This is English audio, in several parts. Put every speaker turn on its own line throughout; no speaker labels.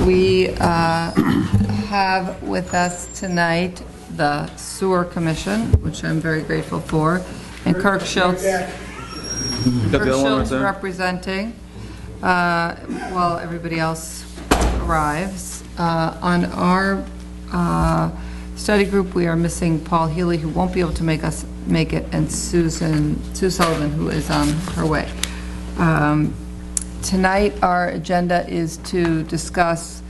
We have with us tonight the Sewer Commission, which I'm very grateful for, and Kirk Schultz. Representing while everybody else arrives. On our study group, we are missing Paul Healy, who won't be able to make it, and Sue Sullivan, who is on her way. Tonight, our agenda is to discuss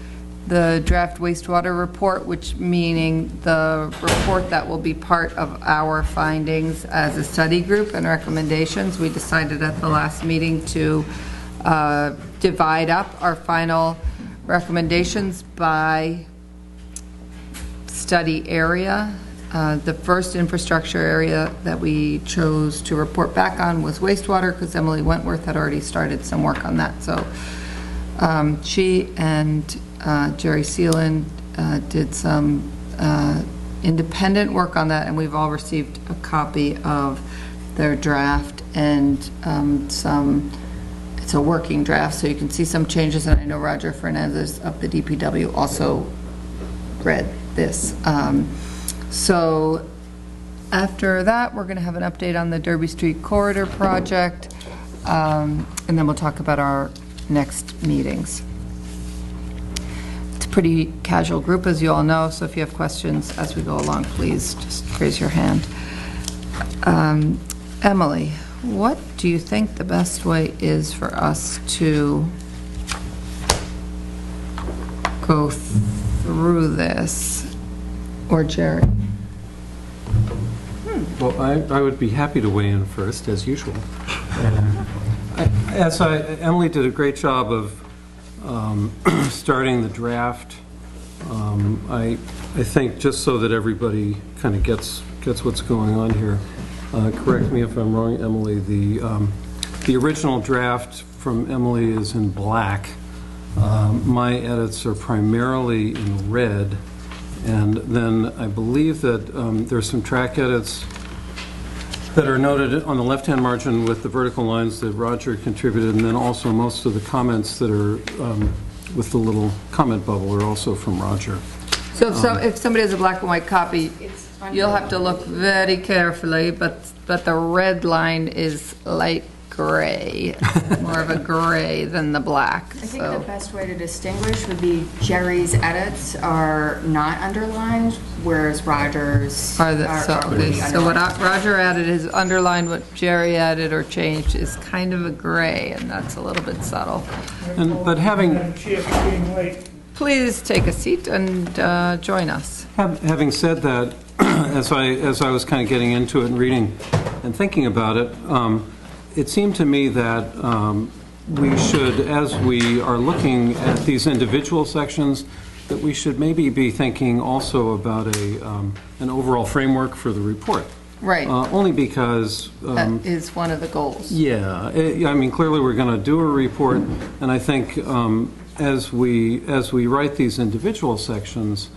the draft wastewater report, which meaning the report that will be part of our findings as a study group and recommendations. We decided at the last meeting to divide up our final recommendations by study area. The first infrastructure area that we chose to report back on was wastewater, because Emily Wentworth had already started some work on that. So she and Jerry Seeland did some independent work on that, and we've all received a copy of their draft and it's a working draft, so you can see some changes, and I know Roger Fernandez of the DPW also read this. So after that, we're going to have an update on the Derby Street Corridor project, and then we'll talk about our next meetings. It's a pretty casual group, as you all know, so if you have questions as we go along, please just raise your hand. Emily, what do you think the best way is for us to go through this? Or Jerry?
Well, I would be happy to weigh in first, as usual. Emily did a great job of starting the draft. I think just so that everybody kind of gets what's going on here. Correct me if I'm wrong, Emily. The original draft from Emily is in black. My edits are primarily in red. And then I believe that there's some track edits that are noted on the left-hand margin with the vertical lines that Roger contributed, and then also most of the comments that are with the little comment bubble are also from Roger.
So if somebody has a black and white copy, you'll have to look very carefully, but the red line is light gray. It's more of a gray than the black.
I think the best way to distinguish would be Jerry's edits are not underlined, whereas Roger's are
okay. So what Roger added is underlined, what Jerry added or changed is kind of a gray, and that's a little bit subtle.
But having...
Please take a seat and join us.
Having said that, as I was kind of getting into it and reading and thinking about it, it seemed to me that we should, as we are looking at these individual sections, that we should maybe be thinking also about an overall framework for the report.
Right.
Only because...
that is one of the goals.
Yeah. I mean, clearly we're going to do a report, and I think as we write these individual sections,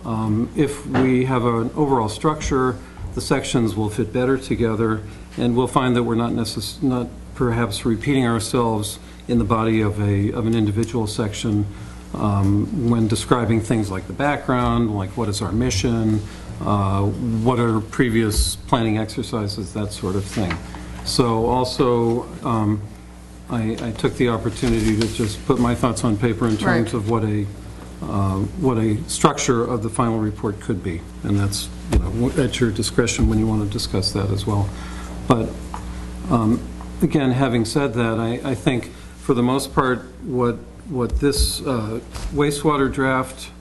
if we have an overall structure, the sections will fit better together, and we'll find that we're not perhaps repeating ourselves in the body of an individual section when describing things like the background, like what is our mission, what are previous planning exercises, that sort of thing. So also, I took the opportunity to just put my thoughts on paper in terms of what a structure of the final report could be, and that's at your discretion when you want to discuss that as well. But again, having said that, I think for the most part, what this wastewater draft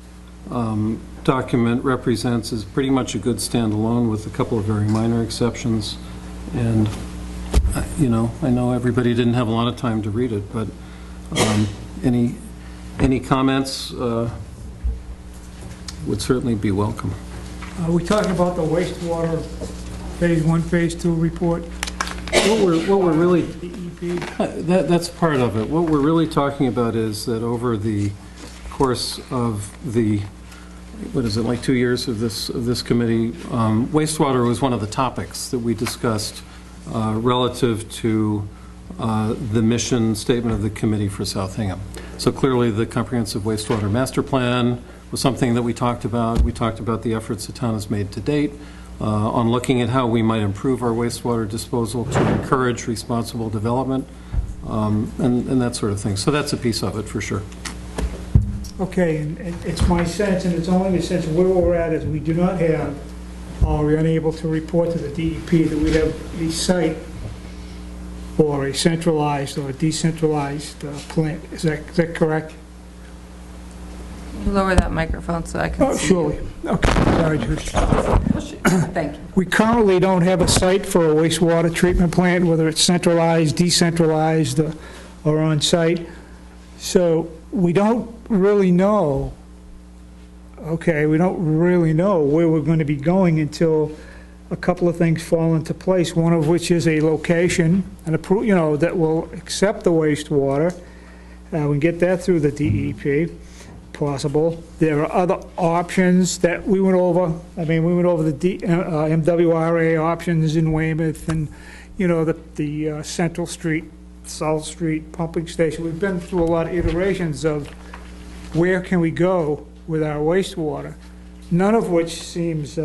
document represents is pretty much a good standalone with a couple of very minor exceptions. And I know everybody didn't have a lot of time to read it, but any comments would certainly be welcome.
We're talking about the wastewater Phase 1, Phase 2 report.
What we're really that's part of it. What we're really talking about is that over the course of the like 2 years of this committee, wastewater was one of the topics that we discussed relative to the mission statement of the committee for South Hingham. So clearly, the comprehensive wastewater master plan was something that we talked about. We talked about the efforts the town has made to date on looking at how we might improve our wastewater disposal to encourage responsible development and that sort of thing. So that's a piece of it for sure.
Okay, and it's my sense, and it's only the sense where we're at, is we do not have, or we're unable to report to the DEP that we have a site or a centralized or a decentralized plant. Is that correct?
Lower that microphone so I can
Oh,
see.
surely. Okay, sorry, Judy.
Thank you.
We currently don't have a site for a wastewater treatment plant, whether it's centralized, decentralized, or on-site. So we don't really know, okay, we don't really know where we're going to be going until a couple of things fall into place, one of which is a location and that will accept the wastewater. We can get that through the DEP. Possible. There are other options that we went over. I mean, we went over the MWRA options in Weymouth and, the Central Street, South Street pumping station. We've been through a lot of iterations of where can we go with our wastewater, none of which seems,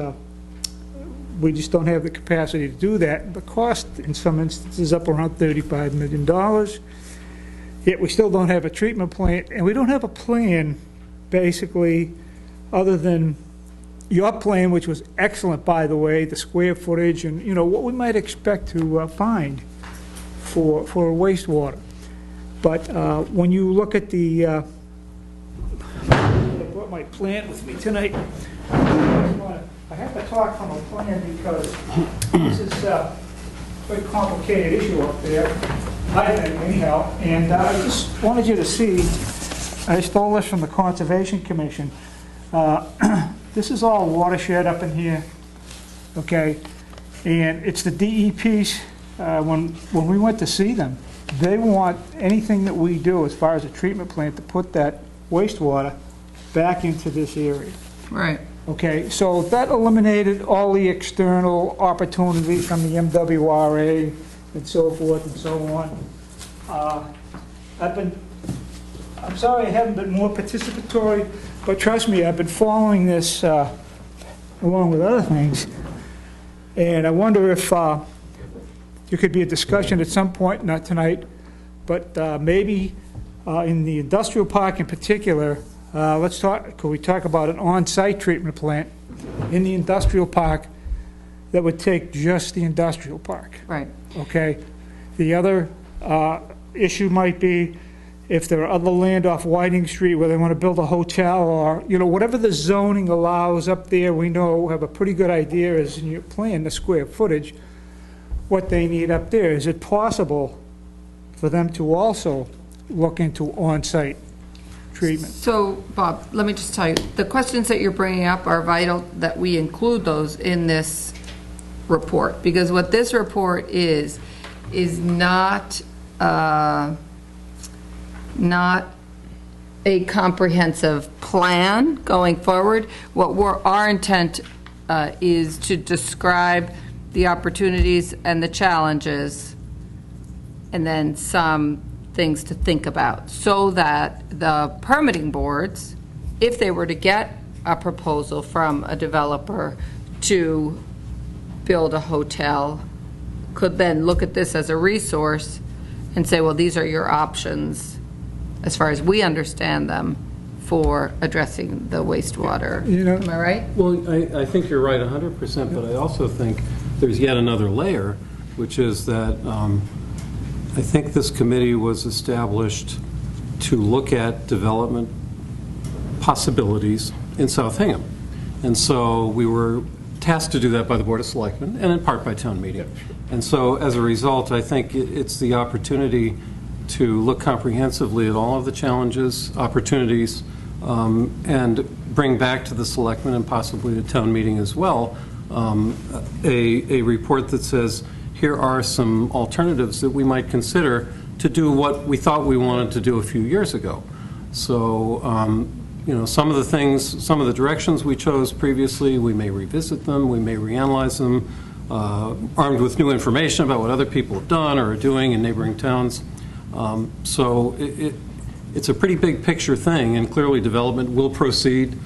we just don't have the capacity to do that. The cost, in some instances, up around $35 million. Yet we still don't have a treatment plant, and we don't have a plan basically, other than your plan, which was excellent, by the way, the square footage and, what we might expect to find for wastewater. But when you look at I brought my plan with me tonight. I have to talk from a plan because this is a very complicated issue up there, I think, anyhow. And I just wanted you to see, I stole this from the Conservation Commission. This is all watershed up in here, okay? And it's the DEP's, when we went to see them, they want anything that we do as far as a treatment plant to put that wastewater back into this area.
Right.
Okay, so that eliminated all the external opportunities from the MWRA and so forth and so on. I'm sorry I haven't been more participatory, but trust me, I've been following this along with other things. And I wonder if there could be a discussion at some point, not tonight, but maybe in the industrial park in particular, could we talk about an on-site treatment plant in the industrial park that would take just the industrial park?
Right.
Okay. The other issue might be if there are other land off Whiting Street where they want to build a hotel or, whatever the zoning allows up there, we have a pretty good idea as in your plan, the square footage, what they need up there. Is it possible for them to also look into on-site treatment?
So, Bob, let me just tell you, the questions that you're bringing up are vital that we include those in this report, because what this report is not a comprehensive plan going forward. Our intent is to describe the opportunities and the challenges, and then some things to think about, so that the permitting boards, if they were to get a proposal from a developer to build a hotel, could then look at this as a resource and say, well, these are your options, as far as we understand them, for addressing the wastewater. Am I right?
Well, I think you're right 100%, but I also think there's yet another layer, which is that I think this committee was established to look at development possibilities in South Hingham. And so we were tasked to do that by the Board of Selectmen and in part by town meeting. And so as a result, I think it's the opportunity to look comprehensively at all of the challenges, opportunities, and bring back to the selectmen and possibly the town meeting as well a report that says, here are some alternatives that we might consider to do what we thought we wanted to do a few years ago. So, some of the directions we chose previously, we may revisit them, we may reanalyze them. armed with new information about what other people have done or are doing in neighboring towns. So it's a pretty big picture thing, and clearly development will proceed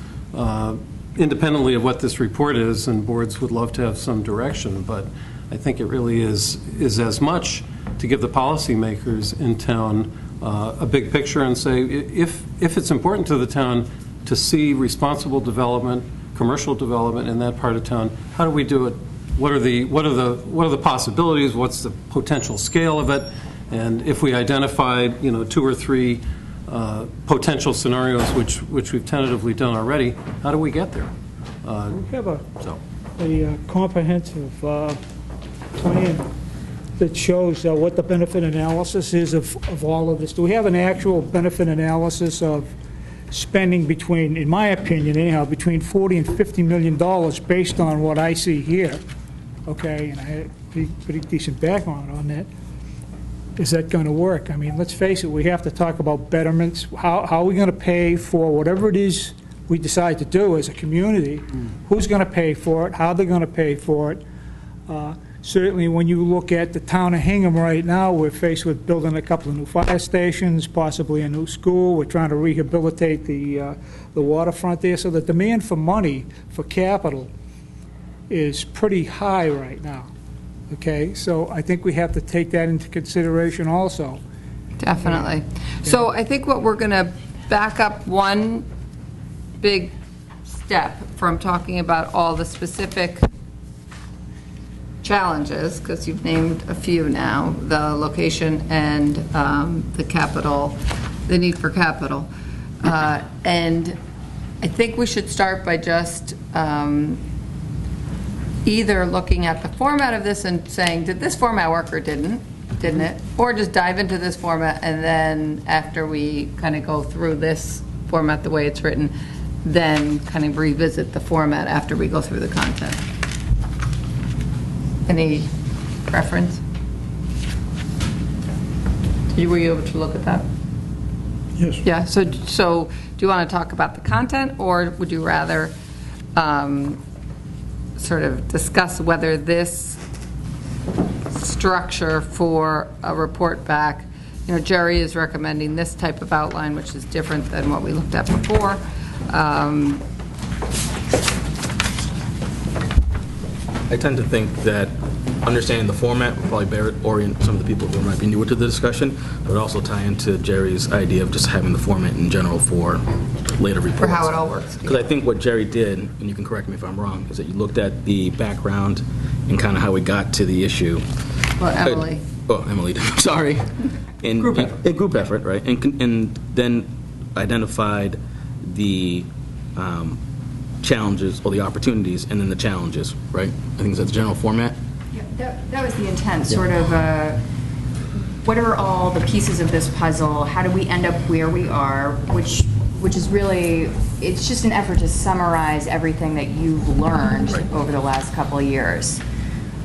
independently of what this report is, and boards would love to have some direction, but I think it really is as much to give the policymakers in town a big picture and say, if it's important to the town to see responsible development, commercial development in that part of town, how do we do it? What are the possibilities? What's the potential scale of it? And if we identified, 2 or 3 potential scenarios, which we've tentatively done already, how do we get there?
We have a comprehensive plan that shows what the benefit analysis is of all of this. Do we have an actual benefit analysis of spending between, in my opinion anyhow, between $40 and $50 million based on what I see here? Okay, and I had a pretty decent background on that. Is that going to work? I mean, let's face it, we have to talk about betterments. How are we going to pay for whatever it is we decide to do as a community? Who's going to pay for it? How they're going to pay for it? Certainly, when you look at the town of Hingham right now, we're faced with building a couple of new fire stations, possibly a new school. We're trying to rehabilitate the waterfront there. So the demand for money, for capital, is pretty high right now. Okay, so I think we have to take that into consideration also.
Definitely. So I think what we're going to back up one big step from talking about all the specific challenges, because you've named a few now, the location and the capital, the need for capital. And I think we should start by just either looking at the format of this and saying, did this format work or didn't it? Or just dive into this format, and then after we kind of go through this format the way it's written, then kind of revisit the format after we go through the content. Any preference? Were you able to look at that?
Yes.
Yeah, so do you want to talk about the content, or would you rather sort of discuss whether this structure for a report back, Jerry is recommending this type of outline, which is different than what we looked at before.
I tend to think that understanding the format will probably better orient some of the people who might be newer to the discussion, but also tie into Jerry's idea of just having the format in general for later reports.
For how it all works.
Because I think what Jerry did, and you can correct me if I'm wrong, is that you looked at the background and kind of how we got to the issue.
Well, Emily.
Emily, sorry.
Group effort.
A group effort, right? And then identified the challenges, or the opportunities, and then the challenges, right? I think that's the general format.
Yeah, that was the intent, sort of, what are all the pieces of this puzzle? How do we end up where we are? Which is really, it's just an effort to summarize everything that you've learned over the last couple of years.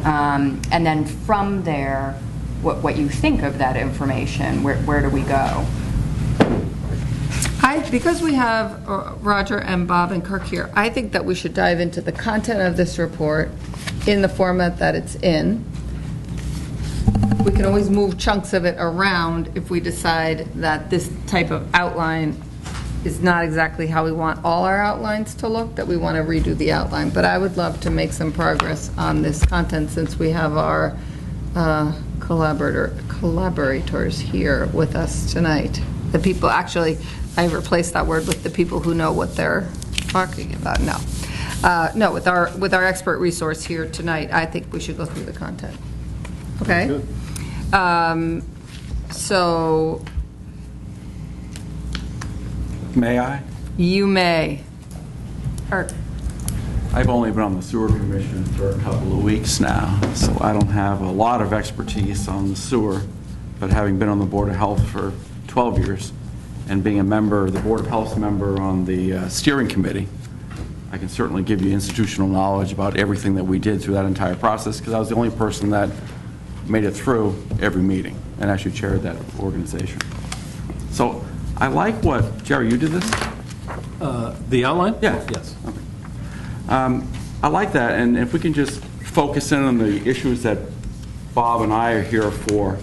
And then from there, what you think of that information, where do we go?
Because we have Roger and Bob and Kirk here, I think that we should dive into the content of this report in the format that it's in. We can always move chunks of it around if we decide that this type of outline is not exactly how we want all our outlines to look, that we want to redo the outline. But I would love to make some progress on this content since we have our collaborators here with us tonight. The people, actually, I replaced that word with the people who know what they're talking about. No, with our expert resource here tonight, I think we should go through the content. Okay? So.
May I?
You may.
I've only been on the sewer commission for a couple of weeks now, so I don't have a lot of expertise on the sewer, but having been on the Board of Health for 12 years and being a member, the Board of Health member on the steering committee, I can certainly give you institutional knowledge about everything that we did through that entire process, because I was the only person that made it through every meeting and actually chaired that organization. So I like what, Jerry, you did this?
The outline?
Yeah.
Yes.
Okay. I like that, and if we can just focus in on the issues that Bob and I are here for.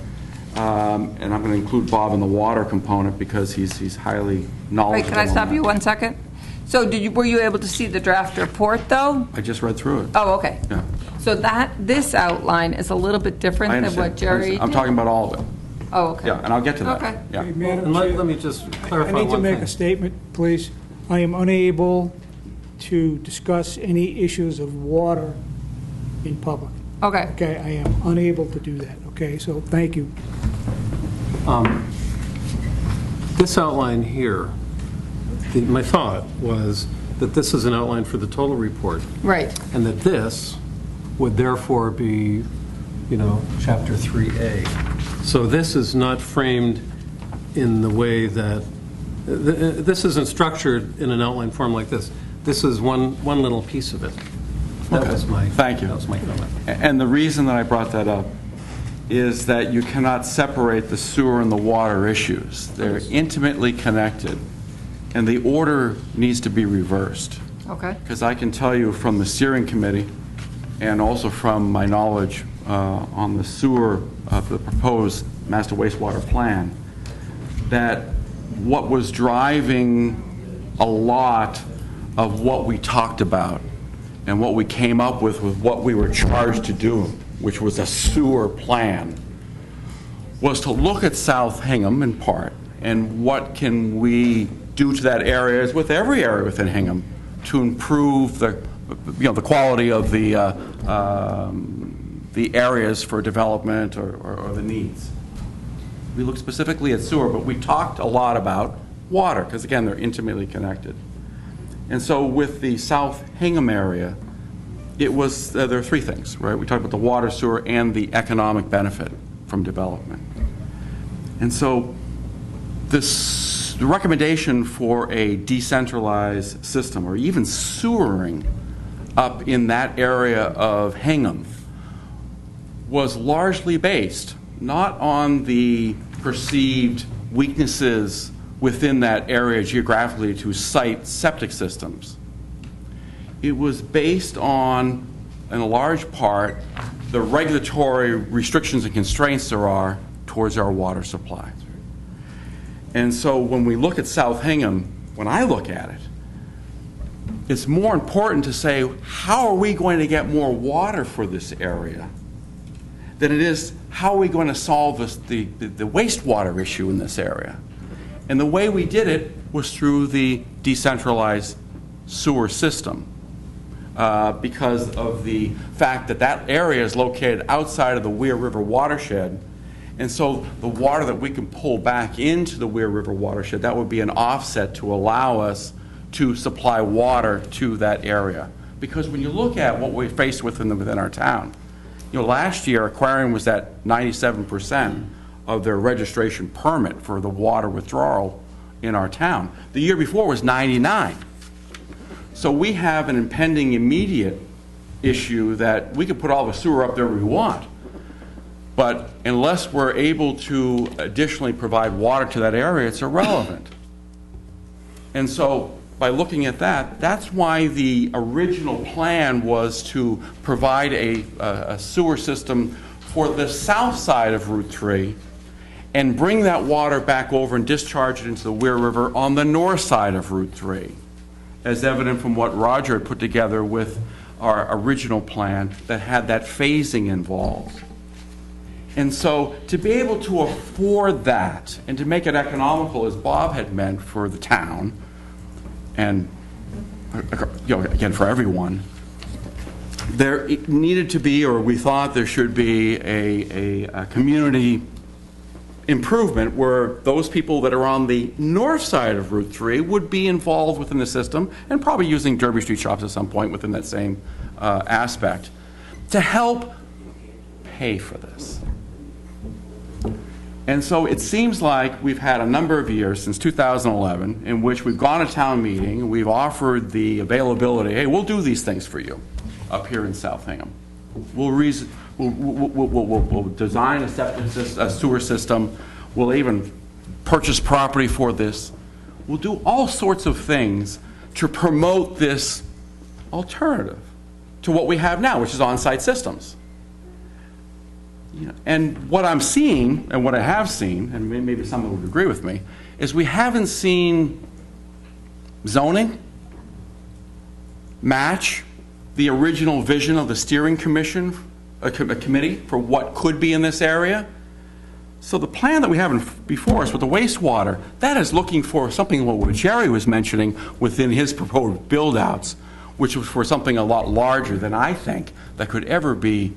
And I'm going to include Bob in the water component because he's highly knowledgeable.
Wait, can I
on
stop
that.
you 1 second? So were you able to see the draft report, though?
I just read through it.
Oh, okay.
Yeah.
So this outline is a little bit different
I
than
understand.
what Jerry did?
I'm talking about all of it.
Oh, okay.
Yeah, and I'll get to that.
Okay.
Yeah.
Madam
And
Chair,
let me just clarify
I need to
one
make
thing.
a statement, please. I am unable to discuss any issues of water in public.
Okay.
Okay, I am unable to do that, okay? So, thank you.
This outline here, my thought was that this is an outline for the total report,
Right.
and that this would therefore be, Chapter 3A. So this is not framed in the way that, this isn't structured in an outline form like this. This is one little piece of it. That
Okay.
was my...
Thank you.
That was my comment.
And the reason that I brought that up is that you cannot separate the sewer and the water issues. They're intimately connected, and the order needs to be reversed.
Okay.
Because I can tell you from the steering committee, and also from my knowledge on the sewer, the proposed master wastewater plan, that what was driving a lot of what we talked about and what we came up with what we were charged to do, which was a sewer plan, was to look at South Hingham in part, and what can we do to that area, as with every area within Hingham, to improve the quality of the areas for development or the needs. We looked specifically at sewer, but we talked a lot about water, because again, they're intimately connected. And so with the South Hingham area, it was, there are three things, right? We talked about the water, sewer, and the economic benefit from development. And so the recommendation for a decentralized system, or even sewering up in that area of Hingham, was largely based not on the perceived weaknesses within that area geographically to site septic systems. It was based on, in a large part, the regulatory restrictions and constraints there are towards our water supply. And so when we look at South Hingham, when I look at it, it's more important to say, how are we going to get more water for this area than it is, how are we going to solve the wastewater issue in this area? And the way we did it was through the decentralized sewer system, because of the fact that that area is located outside of the Weir River watershed. And so the water that we can pull back into the Weir River watershed, that would be an offset to allow us to supply water to that area. Because when you look at what we're faced with within our town, last year Aquarium was at 97% of their registration permit for the water withdrawal in our town. The year before was 99. So we have an impending immediate issue that we could put all the sewer up there we want, but unless we're able to additionally provide water to that area, it's irrelevant. And so by looking at that, that's why the original plan was to provide a sewer system for the south side of Route 3 and bring that water back over and discharge it into the Weir River on the north side of Route 3, as evident from what Roger had put together with our original plan that had that phasing involved. And so to be able to afford that and to make it economical, as Bob had meant for the town, and again for everyone, there needed to be, or we thought there should be, a community improvement where those people that are on the north side of Route 3 would be involved within the system, and probably using Derby Street shops at some point within that same aspect, to help pay for this. And so it seems like we've had a number of years since 2011 in which we've gone to town meeting, we've offered the availability, hey, we'll do these things for you up here in South Hingham. We'll design a sewer system. We'll even purchase property for this. We'll do all sorts of things to promote this alternative. to what we have now, which is on-site systems. And what I'm seeing, and what I have seen, and maybe someone would agree with me, is we haven't seen zoning match the original vision of the steering commission, a committee for what could be in this area. So the plan that we have before us with the wastewater, that is looking for something what Jerry was mentioning within his proposed build-outs, which was for something a lot larger than I think that could ever be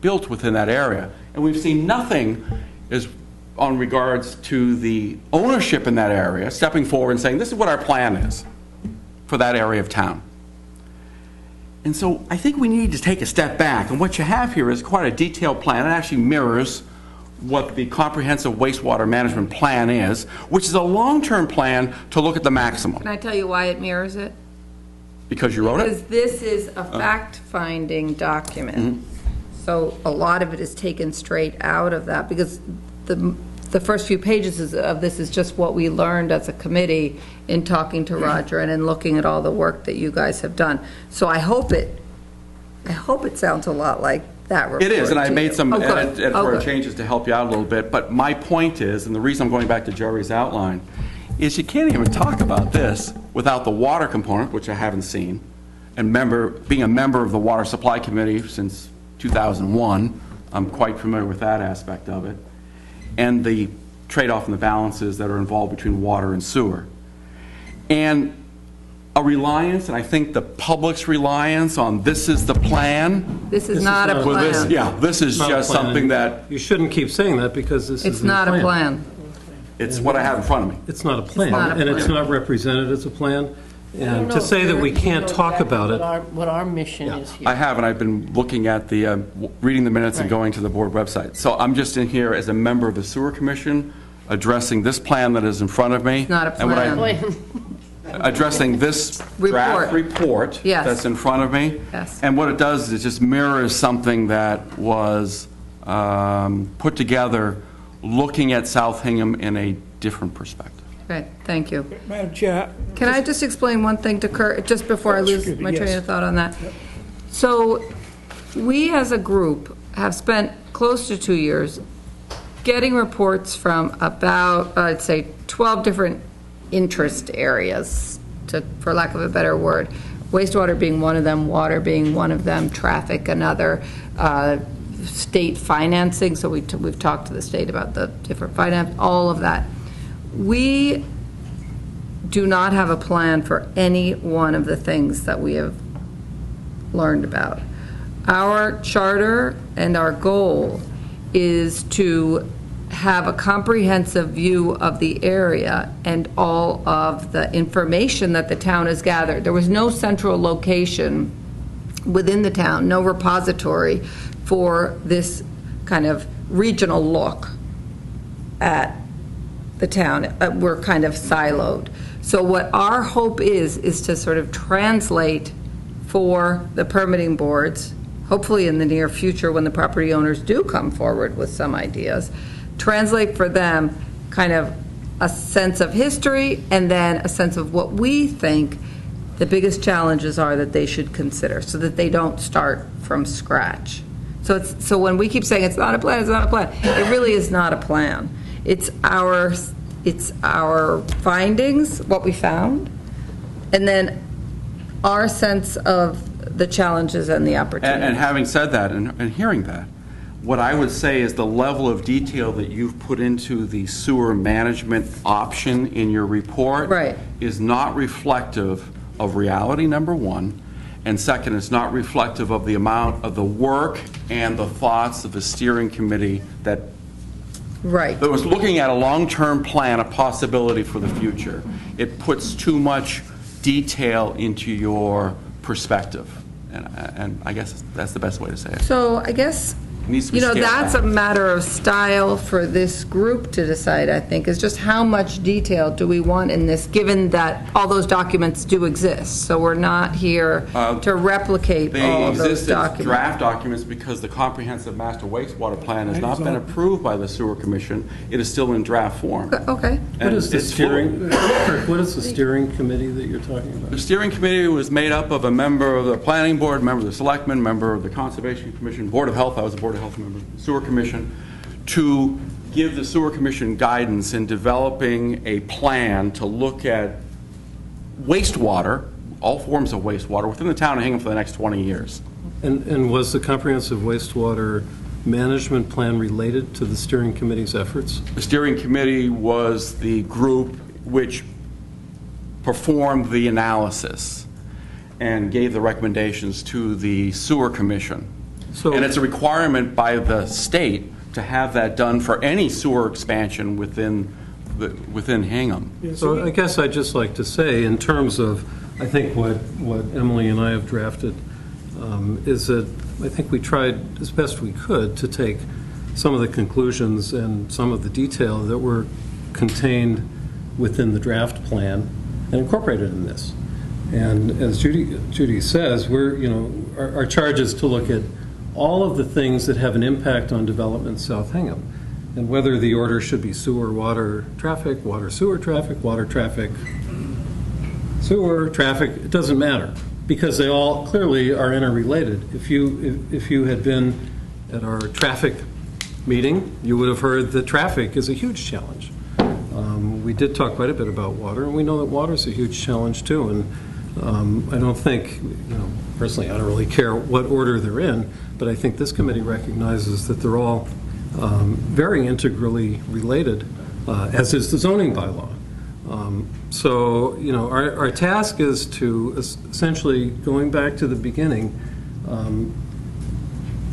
built within that area. And we've seen nothing on regards to the ownership in that area stepping forward and saying, this is what our plan is for that area of town. And so I think we need to take a step back. And what you have here is quite a detailed plan. It actually mirrors what the comprehensive wastewater management plan is, which is a long-term plan to look at the maximum.
Can I tell you why it mirrors it?
Because you wrote it?
Because this is a fact-finding document.
Mm-hmm.
So a lot of it is taken straight out of that, because the first few pages of this is just what we learned as a committee in talking to Roger and in looking at all the work that you guys have done. So I hope it sounds a lot like that report.
It is, and I
to
made
you.
some editorial
good.
changes to help you out a little bit. But my point is, and the reason I'm going back to Jerry's outline, is you can't even talk about this without the water component, which I haven't seen, and being a member of the Water Supply Committee since 2001, I'm quite familiar with that aspect of it, and the trade-off and the balances that are involved between water and sewer. And a reliance, and I think the public's reliance on this is the plan.
This is not a
Well,
plan.
This is
Not a
just
plan.
something that,
You shouldn't keep saying that because this is
It's
the
not a plan.
it's what I have in front of me.
It's not a plan,
not a
and it's
plan.
not represented as a plan.
I don't
And
know
to say
if
that we
you
can't
know
talk
exactly
about it,
what our mission is here.
I have, and I've been looking at the, reading the minutes and
Right.
going to the board website. So I'm just in here as a member of the sewer commission, addressing this plan that is in front of me.
not a
and what I-
plan.
Addressing this draft report
Yes.
that's in front of me.
Yes.
And what it does is it just mirrors something that was put together looking at South Hingham in a different perspective.
Great, thank you.
Madam Chair,
Can I just explain one thing to Kurt, just before I lose
Excuse me,
my train
yes.
of thought on that? So, we as a group have spent close to 2 years getting reports from about, I'd say, 12 different interest areas, for lack of a better word. Wastewater being one of them, water being one of them, traffic another, state financing, so we've talked to the state about the different finance, all of that. We do not have a plan for any one of the things that we have learned about. Our charter and our goal is to have a comprehensive view of the area and all of the information that the town has gathered. There was no central location within the town, no repository for this kind of regional look at the town. We're kind of siloed. So what our hope is to sort of translate for the permitting boards, hopefully in the near future when the property owners do come forward with some ideas, translate for them kind of a sense of history and then a sense of what we think the biggest challenges are that they should consider so that they don't start from scratch. So when we keep saying it's not a plan, it's not a plan, it really is not a plan. It's our findings, what we found, and then our sense of the challenges and the opportunities.
And having said that and hearing that, what I would say is the level of detail that you've put into the sewer management option in your report
Right.
is not reflective of reality, number one, and second, it's not reflective of the amount of the work and the thoughts of the steering committee that
Right.
was looking at a long-term plan, a possibility for the future. It puts too much detail into your perspective, and I guess that's the best way to say it.
So I guess
needs to be
You know,
scaled
that's a
back.
matter of style for this group to decide, I think, is just how much detail do we want in this, given that all those documents do exist? So we're not here to replicate
They
all of those
exist as
documents.
draft documents because the comprehensive master wastewater plan has not been approved by the sewer commission. It is still in draft form.
Okay.
What
And
is the
it's
steering, Kirk, what is the steering committee that you're talking
The
about?
steering committee was made up of a member of the planning board, member of the selectmen, member of the conservation commission, board of health, I was a board of health member, sewer commission, to give the sewer commission guidance in developing a plan to look at wastewater, all forms of wastewater, within the town of Hingham for the next 20 years.
And was the comprehensive wastewater management plan related to the steering committee's efforts?
The steering committee was the group which performed the analysis and gave the recommendations to the sewer commission.
So-
And it's a requirement by the state to have that done for any sewer expansion within Hingham.
So I guess I'd just like to say, in terms of, I think what Emily and I have drafted, is that I think we tried as best we could to take some of the conclusions and some of the detail that were contained within the draft plan and incorporate it in this. And as Judy says, our charge is to look at all of the things that have an impact on development in South Hingham, and whether the order should be sewer, water, traffic, water, sewer, traffic, water, traffic, sewer, traffic, it doesn't matter, because they all clearly are interrelated. If you had been at our traffic meeting, you would have heard that traffic is a huge challenge. We did talk quite a bit about water, and we know that water is a huge challenge too. And I don't think, personally, I don't really care what order they're in, but I think this committee recognizes that they're all very integrally related, as is the zoning bylaw. So, our task is to essentially, going back to the beginning,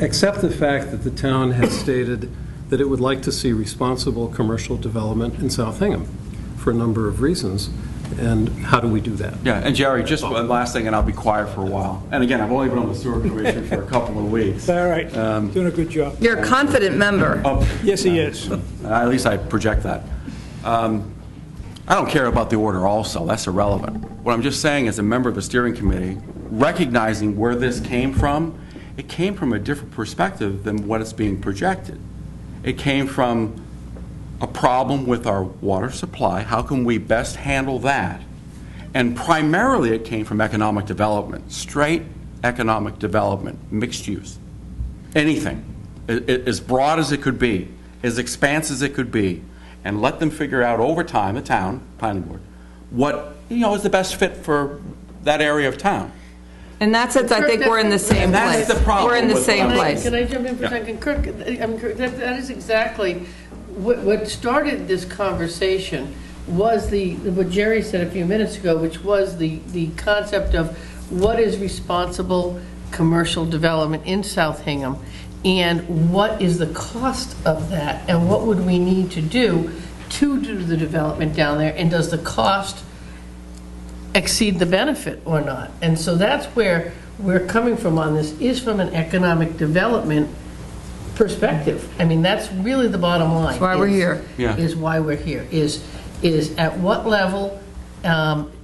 accept the fact that the town has stated that it would like to see responsible commercial development in South Hingham for a number of reasons. And how do we do that?
Yeah, and Jerry, just one last thing, and I'll be quiet for a while. And again, I've only been on the sewer commission for a couple of weeks.
All right, doing a good job.
You're a confident member.
Yes, he is.
At least I project that. I don't care about the order also, that's irrelevant. What I'm just saying as a member of the steering committee, recognizing where this came from, it came from a different perspective than what is being projected. It came from a problem with our water supply, how can we best handle that? And primarily it came from economic development, straight economic development, mixed use, anything, as broad as it could be, as expansive as it could be, and let them figure out over time, the town, planning board, what is the best fit for that area of town.
In that sense, I think we're in the same
And that's
place.
the problem
We're in the
with
same
what I'm
place.
Can I jump in for a second? Kirk, that is exactly what started this conversation was what Jerry said a few minutes ago, which was the concept of what is responsible commercial development in South Hingham, and what is the cost of that, and what would we need to do the development down there, and does the cost exceed the benefit or not? And so that's where we're coming from on this, is from an economic development perspective. I mean, that's really the bottom line.
That's why we're here.
Yeah.
Is why we're here, is at what level,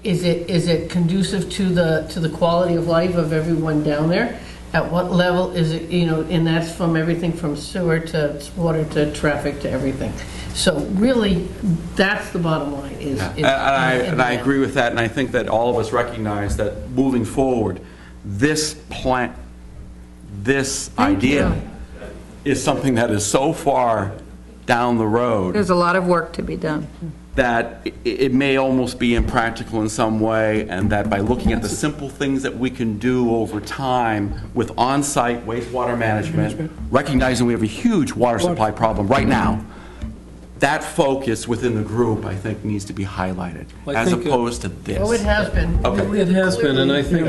is it conducive to the quality of life of everyone down there? At what level is it, and that's from everything from sewer to water to traffic to everything. So really, that's the bottom line is.
And I agree with that, and I think that all of us recognize that moving forward, this plan, this idea is something that is so far down the road
There's a lot of work to be done.
that it may almost be impractical in some way, and that by looking at the simple things that we can do over time with on-site wastewater management, recognizing we have a huge water supply problem right now, that focus within the group, I think, needs to be highlighted,
Well, I
as
think
opposed to this.
Oh, it has been.
Okay.
It has been, and I think,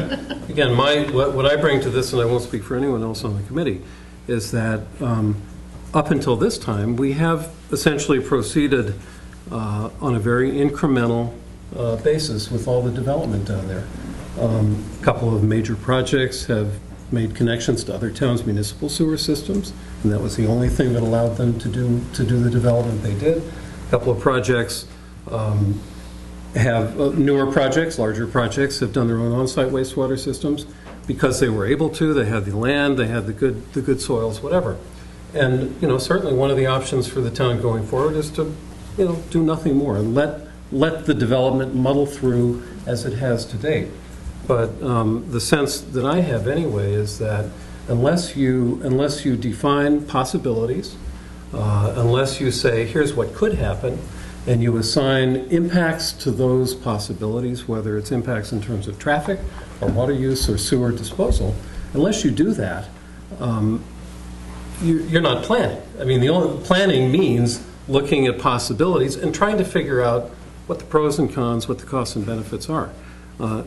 again, what I bring to this, and I won't speak for anyone else on the committee, is that up until this time, we have essentially proceeded on a very incremental basis with all the development down there. A couple of major projects have made connections to other towns' municipal sewer systems, and that was the only thing that allowed them to do the development they did. A couple of projects have newer projects, larger projects, have done their own on-site wastewater systems because they were able to. They had the land, they had the good soils, whatever. And certainly one of the options for the town going forward is to do nothing more and let the development muddle through as it has to date. But the sense that I have anyway is that unless you define possibilities, unless you say here's what could happen, and you assign impacts to those possibilities, whether it's impacts in terms of traffic or water use or sewer disposal, unless you do that, you're not planning. I mean, the only planning means looking at possibilities and trying to figure out what the pros and cons, what the costs and benefits are.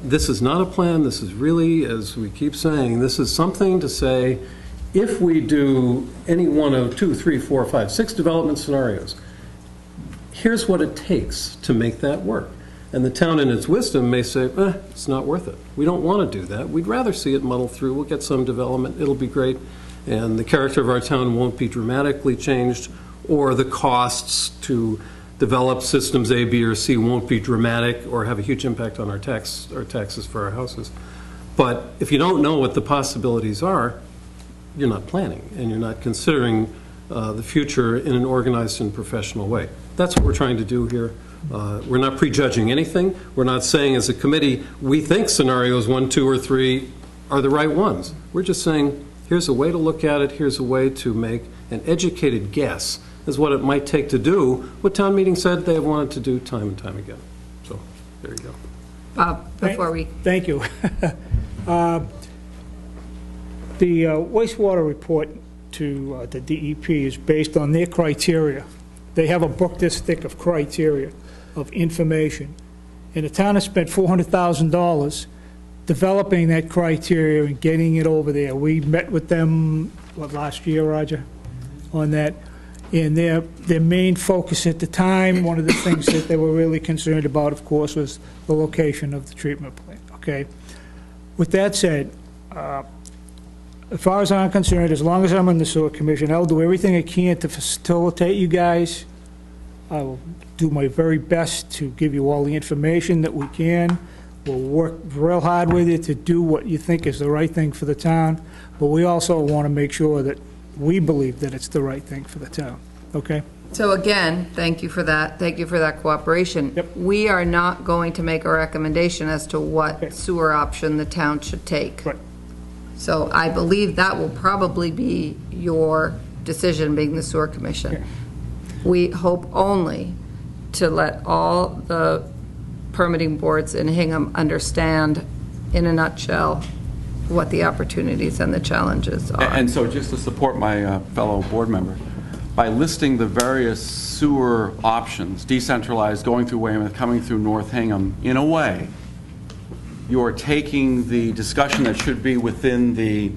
This is not a plan. This is really, as we keep saying, this is something to say, if we do any one of 2, 3, 4, 5, 6 development scenarios, here's what it takes to make that work. And the town in its wisdom may say, it's not worth it. We don't want to do that. We'd rather see it muddle through. We'll get some development. It'll be great. And the character of our town won't be dramatically changed, or the costs to develop systems A, B, or C won't be dramatic or have a huge impact on our taxes for our houses. But if you don't know what the possibilities are, you're not planning, and you're not considering the future in an organized and professional way. That's what we're trying to do here. We're not prejudging anything. We're not saying as a committee, we think scenarios 1, 2, or 3 are the right ones. We're just saying, here's a way to look at it. Here's a way to make an educated guess as what it might take to do what town meeting said they have wanted to do time and time again. So there you go.
Bob, before we...
Thank you. The wastewater report to the DEP is based on their criteria. They have a book this thick of criteria, of information. And the town has spent $400,000 developing that criteria and getting it over there. We met with them, last year, Roger, on that. And their main focus at the time, one of the things that they were really concerned about, of course, was the location of the treatment plant, okay? With that said, as far as I'm concerned, as long as I'm on the sewer commission, I'll do everything I can to facilitate you guys. I will do my very best to give you all the information that we can. We'll work real hard with you to do what you think is the right thing for the town, but we also want to make sure that we believe that it's the right thing for the town, okay?
So again, thank you for that. Thank you for that cooperation.
Yep.
We are not going to make a recommendation as to what sewer option the town should take.
Right.
So I believe that will probably be your decision, being the sewer commission.
Yeah.
We hope only to let all the permitting boards in Hingham understand, in a nutshell, what the opportunities and the challenges are.
And so just to support my fellow board member, by listing the various sewer options, decentralized, going through Weymouth, coming through North Hingham, in a way, you're taking the discussion that should be within the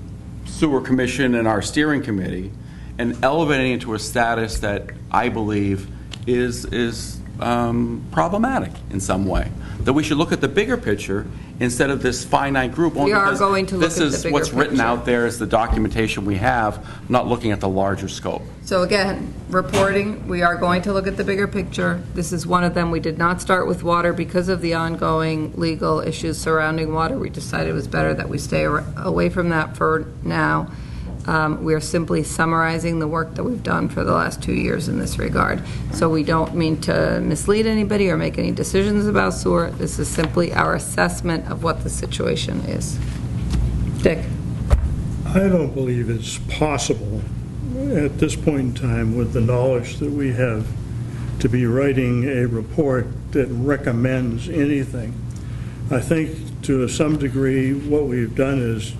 sewer commission and our steering committee and elevating it to a status that I believe is problematic in some way. That we should look at the bigger picture instead of this finite group.
We are going to look at the bigger
This is what's written
picture.
out there as the documentation we have, not looking at the larger scope.
So again, reporting, we are going to look at the bigger picture. This is one of them. We did not start with water because of the ongoing legal issues surrounding water. We decided it was better that we stay away from that for now. We are simply summarizing the work that we've done for the last 2 years in this regard. So we don't mean to mislead anybody or make any decisions about sewer. This is simply our assessment of what the situation is. Dick?
I don't believe it's possible at this point in time, with the knowledge that we have, to be writing a report that recommends anything. I think to some degree what we've done is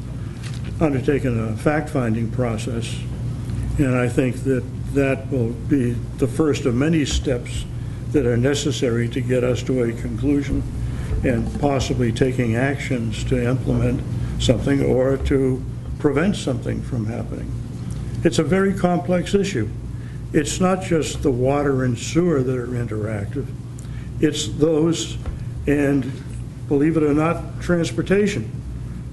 undertaken a fact-finding process, and I think that that will be the first of many steps that are necessary to get us to a conclusion and possibly taking actions to implement something or to prevent something from happening. It's a very complex issue. It's not just the water and sewer that are interactive. It's those, and believe it or not, transportation.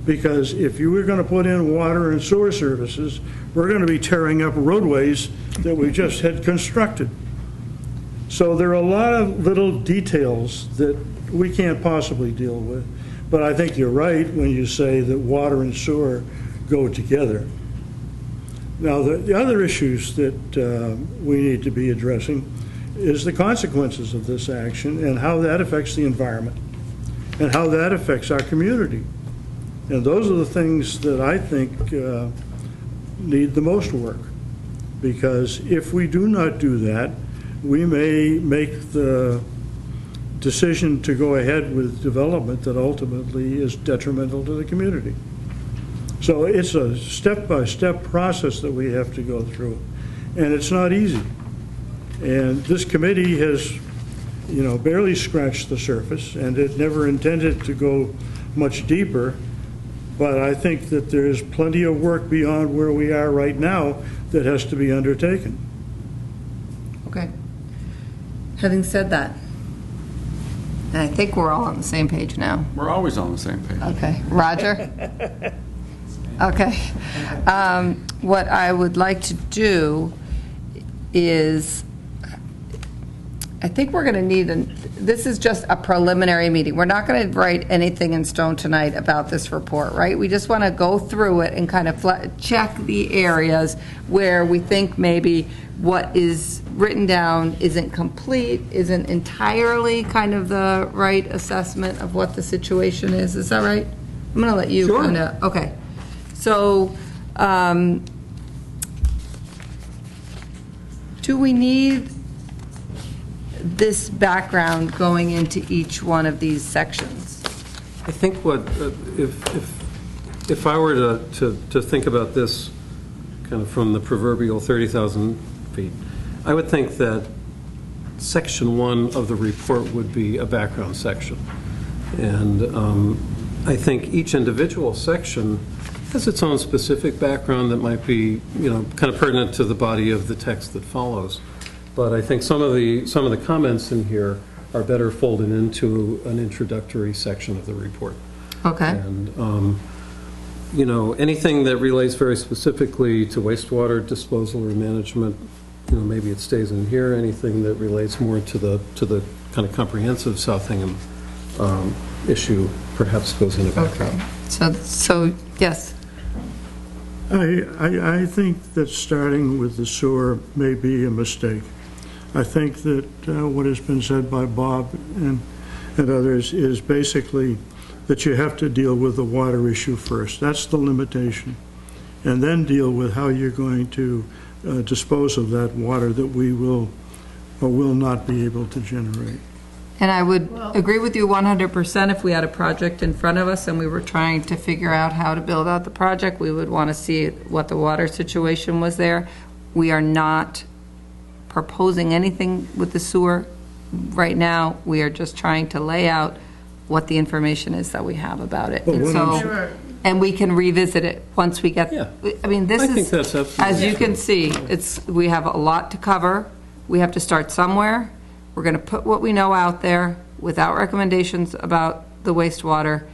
Because if you were going to put in water and sewer services, we're going to be tearing up roadways that we just had constructed. So there are a lot of little details that we can't possibly deal with. But I think you're right when you say that water and sewer go together. Now, the other issues that we need to be addressing is the consequences of this action and how that affects the environment and how that affects our community. And those are the things that I think need the most work. Because if we do not do that, we may make the decision to go ahead with development that ultimately is detrimental to the community. So it's a step-by-step process that we have to go through, and it's not easy. And this committee has, barely scratched the surface, and it never intended to go much deeper. But I think that there's plenty of work beyond where we are right now that has to be undertaken.
Okay. Having said that, and I think we're all on the same page now.
We're always on the same page.
Okay. Roger? Okay. What I would like to do is, I think we're going to need, this is just a preliminary meeting. We're not going to write anything in stone tonight about this report, right? We just want to go through it and kind of check the areas where we think maybe what is written down isn't complete, isn't entirely kind of the right assessment of what the situation is. Is that right? I'm going to let you kind of, okay. So, do we need this background going into each one of these sections?
I think what, if I were to think about this kind of from the proverbial 30,000 feet, I would think that section 1 of the report would be a background section. And I think each individual section has its own specific background that might be, kind of pertinent to the body of the text that follows. But I think some of the comments in here are better folded into an introductory section of the report.
Okay.
And, anything that relates very specifically to wastewater disposal or management, maybe it stays in here. Anything that relates more to the kind of comprehensive South Hingham issue perhaps goes in the background.
Okay. So yes.
I think that starting with the sewer may be a mistake. I think that what has been said by Bob and others is basically that you have to deal with the water issue first. That's the limitation. And then deal with how you're going to dispose of that water that we will or will not be able to generate.
And I would agree with you 100%. If we had a project in front of us and we were trying to figure out how to build out the project, we would want to see what the water situation was there. We are not proposing anything with the sewer right now. We are just trying to lay out what the information is that we have about it. And we can revisit it once we get, I mean, this
think that's absolutely
as you can see, we have a lot to cover. We have to start somewhere. We're going to put what we know out there without recommendations about the wastewater.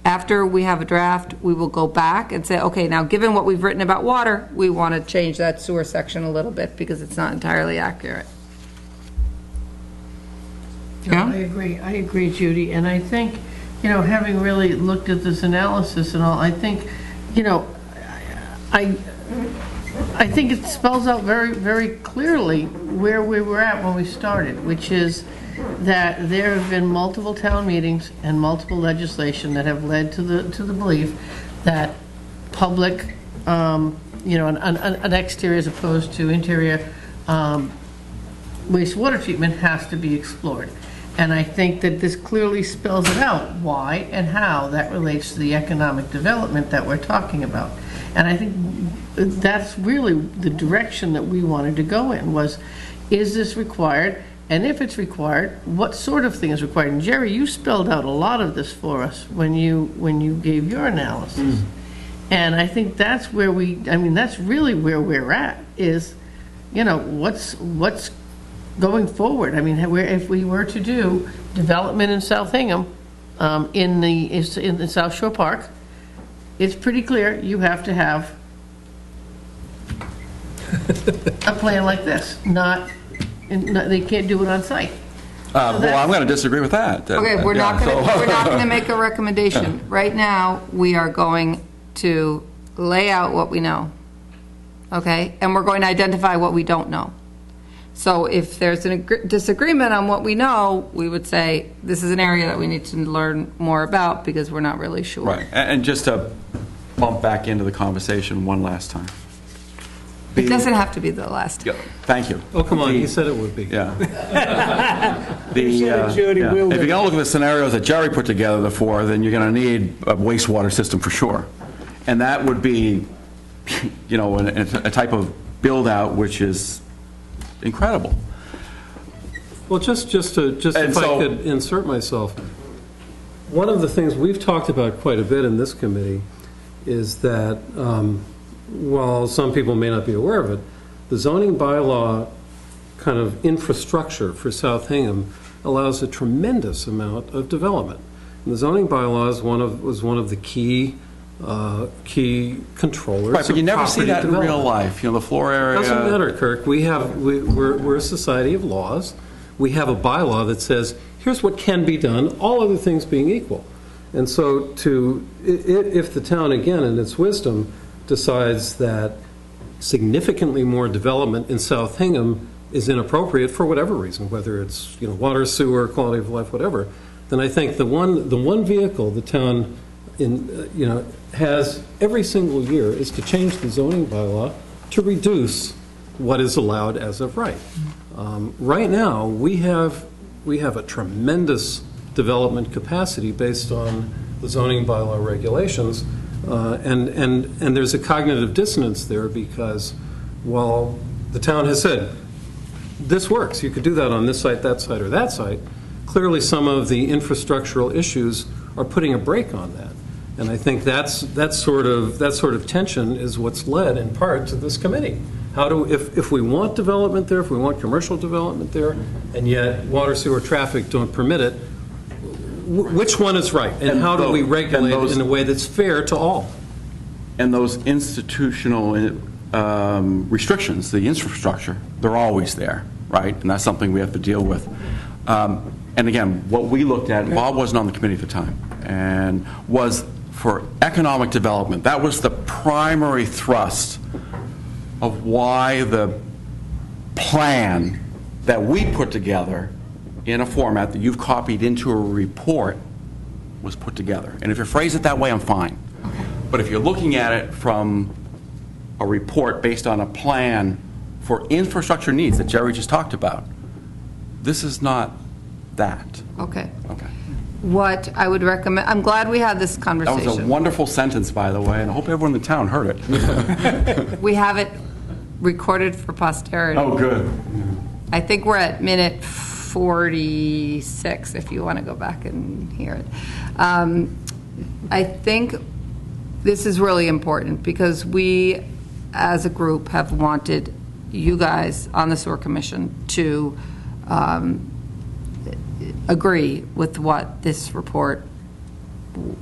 After we have a draft, we will go back and say, okay, now given what we've written about water, we want to change that sewer section a little bit because it's not entirely accurate.
Yeah, I agree, Judy. And I think, having really looked at this analysis and all, I think, I think it spells out very, very clearly where we were at when we started, which is that there have been multiple town meetings and multiple legislation that have led to the belief that public, an exterior as opposed to interior wastewater treatment has to be explored. And I think that this clearly spells it out, why and how that relates to the economic development that we're talking about. And I think that's really the direction that we wanted to go in, was, is this required? And if it's required, what sort of thing is required? And Jerry, you spelled out a lot of this for us when you gave your analysis. And I think that's where that's really where we're at, is, what's going forward. I mean, if we were to do development in South Hingham, in the South Shore Park, it's pretty clear you have to have a plan like this, they can't do it on site.
Well, I'm going to disagree with that.
Okay, we're not
Yeah,
going to make a recommendation. Right now, we are going to lay out what we know, okay? And we're going to identify what we don't know. So if there's a disagreement on what we know, we would say, this is an area that we need to learn more about because we're not really sure.
Right, and just to bump back into the conversation one last time.
It doesn't have to be the last.
Yeah, thank you.
Oh, come on, you said it would be.
Yeah.
Jody will
If you're going to look at the scenarios that Jerry put together before, then you're going to need a wastewater system for sure. And that would be, you know, a type of build-out which is incredible.
Well, just if I could insert myself, one of the things we've talked about quite a bit in this committee is that, while some people may not be aware of it, the zoning bylaw kind of infrastructure for South Hingham allows a tremendous amount of development. And the zoning bylaw was one of the key controllers.
Right, but you
of
never see
property
that in real
development.
life. You know, the floor area.
Doesn't matter, Kirk. We're a society of laws. We have a bylaw that says, here's what can be done, all other things being equal. And so if the town, again, in its wisdom, decides that significantly more development in South Hingham is inappropriate for whatever reason, whether it's, you know, water, sewer, quality of life, whatever, then I think the one vehicle the town has every single year is to change the zoning bylaw to reduce what is allowed as of right. Right now, we have a tremendous development capacity based on the zoning bylaw regulations, and there's a cognitive dissonance there because while the town has said, this works, you could do that on this site, that site, or that site, clearly some of the infrastructural issues are putting a brake on that. And I think that sort of tension is what's led in part to this committee. If we want development there, if we want commercial development there, and yet water, sewer, traffic don't permit it, which one is right? And how do we regulate it in a way that's fair to all?
And those institutional restrictions, the infrastructure, they're always there, right? And that's something we have to deal with. And again, what we looked at, Bob wasn't on the committee at the time, and was for economic development. That was the primary thrust of why the plan that we put together in a format that you've copied into a report was put together. And if you phrase it that way, I'm fine. Okay. But if you're looking at it from a report based on a plan for infrastructure needs that Jerry just talked about, this is not that.
Okay.
Okay.
What I would recommend, I'm glad we had this conversation.
That was a wonderful sentence, by the way, and I hope everyone in the town heard it.
We have it recorded for posterity.
Oh, good.
I think we're at minute 46, if you want to go back and hear it. I think this is really important because we, as a group, have wanted you guys on the sewer commission to agree with what this report,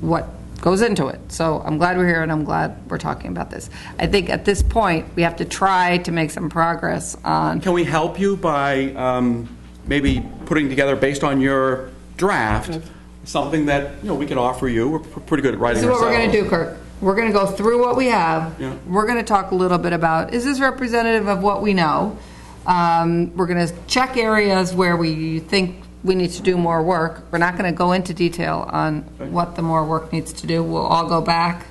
what goes into it. So I'm glad we're here and I'm glad we're talking about this. I think at this point, we have to try to make some progress on...
Can we help you by maybe putting together, based on your draft, something that, you know, we can offer you? We're pretty good at writing
ourselves. This is what we're going to do, Kirk. We're going to go through what we have. Yeah. We're going to talk a little bit about, is this representative of what we know? We're going to check areas where we think we need to do more work. We're not going to go into detail on what the more work needs to do. We'll all go back,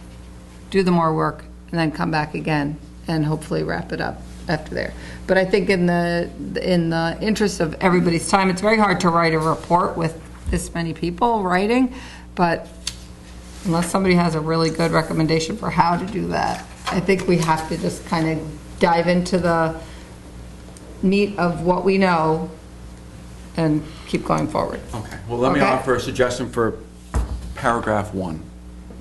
do the more work, and then come back again and hopefully wrap it up after there. But I think in the interest of everybody's time, it's very hard to write a report with this many people writing, but unless somebody has a really good recommendation for how to do that, I think we have to just kind of dive into the meat of what we know and keep going forward. Okay.
Well, let me offer a suggestion for paragraph 1.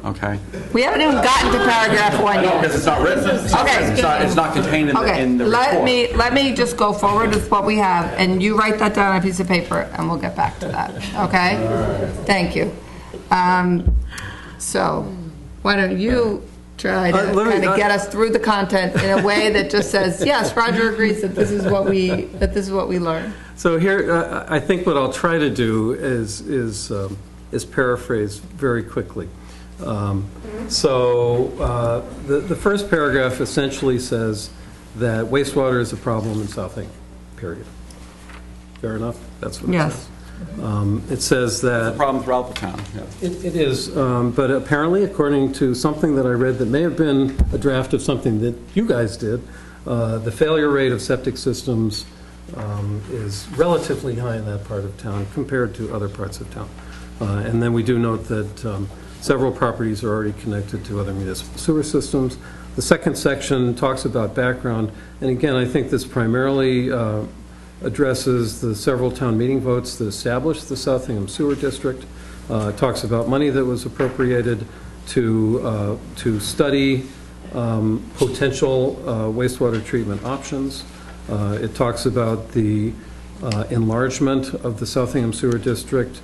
Okay?
We haven't even gotten to paragraph 1 yet.
No, because it's not written. It's not contained in the report.
Let me just go forward with what we have, and you write that down on a piece of paper, and we'll get back to that. Okay? Thank you. So, why don't you try to
let me-
kind of get us through the content in a way that just says, yes, Roger agrees that this is what we learned.
So here, I think what I'll try to do is paraphrase very quickly. So the first paragraph essentially says that wastewater is a problem in South Hingham, period. Fair enough? That's what it
Yes.
says. It says that...
Problem throughout the town, yeah.
It is, but apparently, according to something that I read that may have been a draft of something that you guys did, the failure rate of septic systems is relatively high in that part of town compared to other parts of town. And then we do note that several properties are already connected to other municipal sewer systems. The second section talks about background, and again, I think this primarily addresses the several town meeting votes that established the South Hingham Sewer District. It talks about money that was appropriated to study potential wastewater treatment options. It talks about the enlargement of the South Hingham Sewer District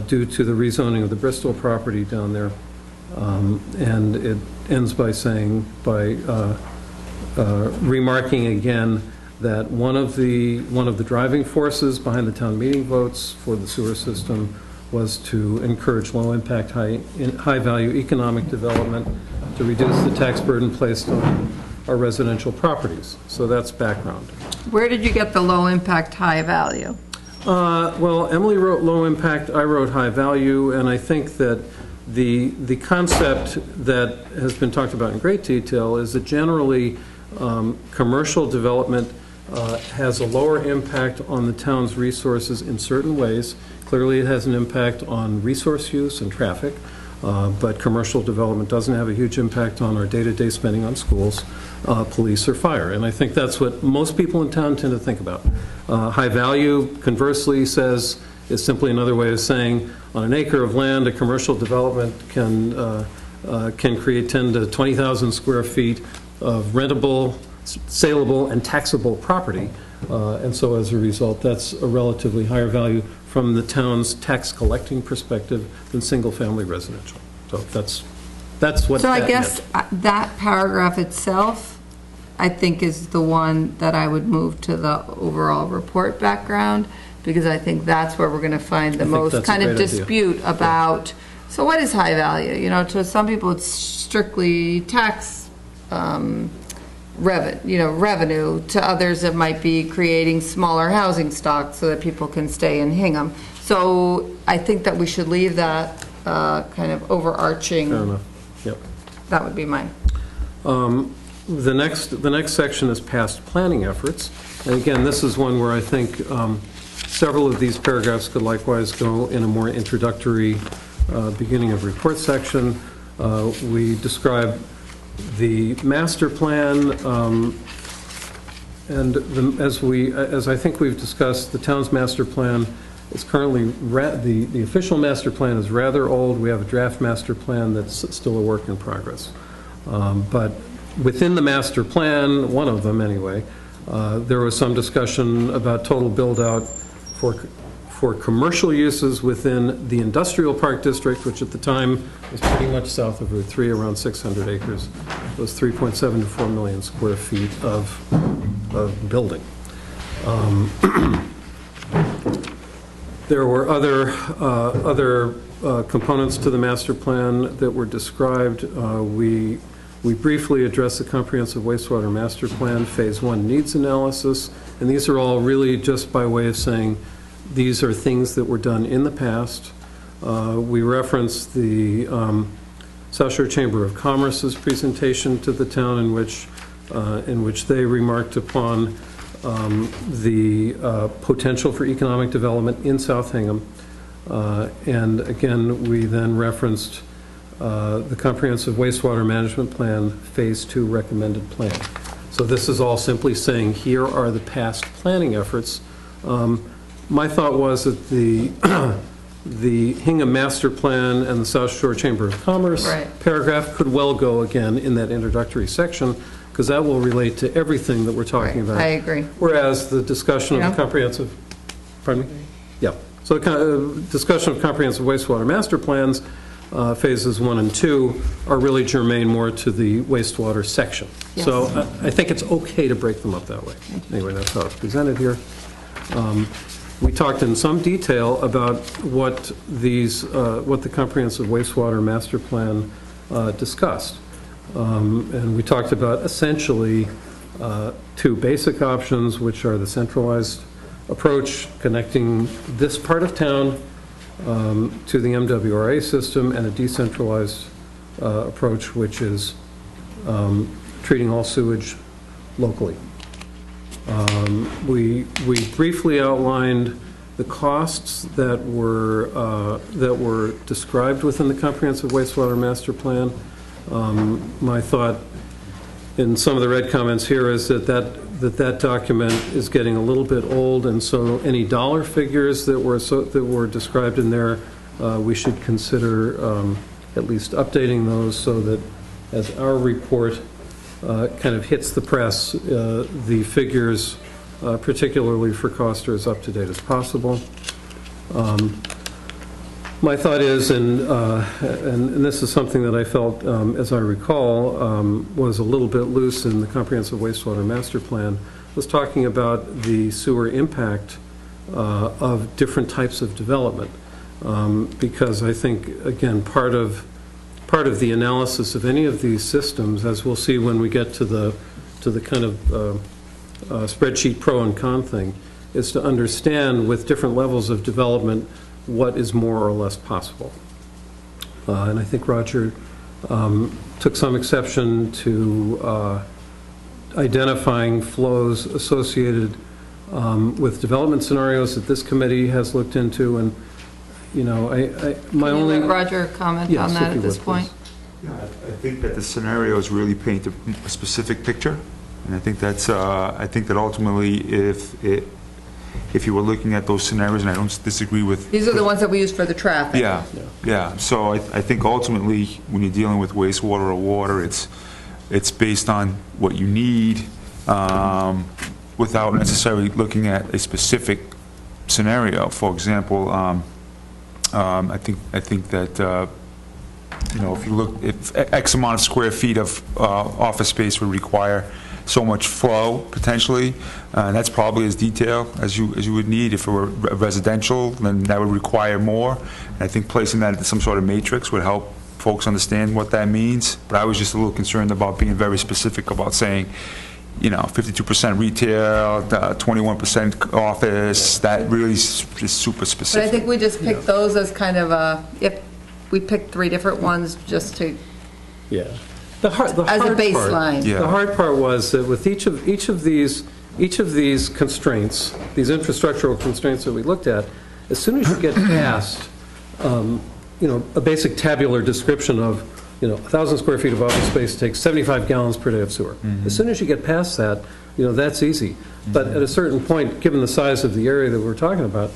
due to the rezoning of the Bristol property down there. And it ends by saying, remarking again that one of the driving forces behind the town meeting votes for the sewer system was to encourage low-impact, high-value economic development to reduce the tax burden placed on our residential properties. So that's background.
Where did you get the low impact, high value?
Well, Emily wrote low impact, I wrote high value, and I think that the concept that has been talked about in great detail is that generally commercial development has a lower impact on the town's resources in certain ways. Clearly, it has an impact on resource use and traffic, but commercial development doesn't have a huge impact on our day-to-day spending on schools, police, or fire. And I think that's what most people in town tend to think about. High value, conversely, is simply another way of saying on an acre of land, a commercial development can create 10 to 20,000 square feet of rentable, saleable, and taxable property. And so as a result, that's a relatively higher value from the town's tax collecting perspective than single-family residential. So that's what
So I
that
guess
meant.
that paragraph itself, I think, is the one that I would move to the overall report background, because I think that's where we're going to find the
think
most
that's a
kind of
great idea.
dispute about, so what is high value? You know, to some people, it's strictly tax revenue. To others, it might be creating smaller housing stock so that people can stay in Hingham. So I think that we should leave that kind of overarching.
Fair enough. Yep.
That would be mine.
The next section is past planning efforts. And again, this is one where I think several of these paragraphs could likewise go in a more introductory beginning of report section. We describe the master plan, and as I think we've discussed, the town's master plan is currently, the official master plan is rather old. We have a draft master plan that's still a work in progress. But within the master plan, one of them anyway, there was some discussion about total build-out for commercial uses within the industrial park district, which at the time was pretty much south of Route 3, around 600 acres. It was 3.7 to 4 million square feet of building. There were other components to the master plan that were described. We briefly addressed the comprehensive wastewater master plan, phase 1 needs analysis, and these are all really just by way of saying these are things that were done in the past. We referenced the South Shore Chamber of Commerce's presentation to the town in which they remarked upon the potential for economic development in South Hingham. And again, we then referenced the comprehensive wastewater management plan, phase 2 recommended plan. So this is all simply saying here are the past planning efforts. My thought was that the Hingham Master Plan and the South Shore Chamber of Commerce paragraph could well go again in that introductory section, because that will relate to everything that we're talking about.
I agree.
Whereas the discussion of the comprehensive, pardon me? Yeah. So the discussion of comprehensive wastewater master plans phases 1 and 2 are really germane more to the wastewater section.
Yes.
So I think it's okay to break them up that way. Anyway, that's how it's presented here. We talked in some detail about what the comprehensive wastewater master plan discussed. And we talked about essentially two basic options, which are the centralized approach connecting this part of town to the MWRA system, and a decentralized approach, which is treating all sewage locally. We briefly outlined the costs that were described within the comprehensive wastewater master plan. My thought in some of the red comments here is that document is getting a little bit old, and so any dollar figures that were described in there, we should consider at least updating those so that as our report kind of hits the press, the figures, particularly for cost, are as up to date as possible. My thought is, and this is something that I felt, as I recall, was a little bit loose in the Comprehensive Wastewater Master Plan, was talking about the sewer impact of different types of development. Because I think, again, part of the analysis of any of these systems, as we'll see when we get to the kind of spreadsheet pro and con thing, is to understand with different levels of development what is more or less possible. And I think Roger took some exception to identifying flows associated with development scenarios that this committee has looked into, and my
Can you
only...
let Roger comment
Yes,
on that
if you
at this
would,
point?
please.
Yeah, I think that the scenarios really paint a specific picture, and I think that's, I think that ultimately, if you were looking at those scenarios, and I don't disagree with...
These are the ones that we use for the traffic.
Yeah. So I think ultimately, when you're dealing with wastewater or water, it's based on what you need, without necessarily looking at a specific scenario. For example, I think that if you look, if X amount of square feet of office space would require so much flow potentially, and that's probably as detailed as you would need. If it were residential, then that would require more. And I think placing that into some sort of matrix would help folks understand what that means. But I was just a little concerned about being very specific about saying, 52% retail, 21% office. That really is super specific.
But I think we just picked those as kind of if we picked 3 different ones just to,
Yeah. The hard
as a
part-
baseline.
Yeah.
The hard part was that with each of these constraints, these infrastructural constraints that we looked at, as soon as you get past, a basic tabular description of, 1,000 square feet of office space takes 75 gallons per day of sewer. As soon as you get past that, that's easy. But at a certain point, given the size of the area that we're talking about,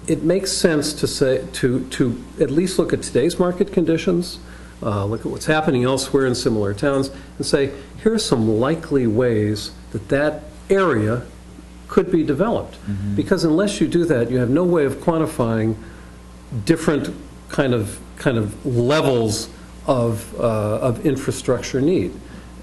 it makes sense to say, to at least look at today's market conditions, look at what's happening elsewhere in similar towns, and say, here are some likely ways that area could be developed. Because unless you do that, you have no way of quantifying different kind of levels of infrastructure need.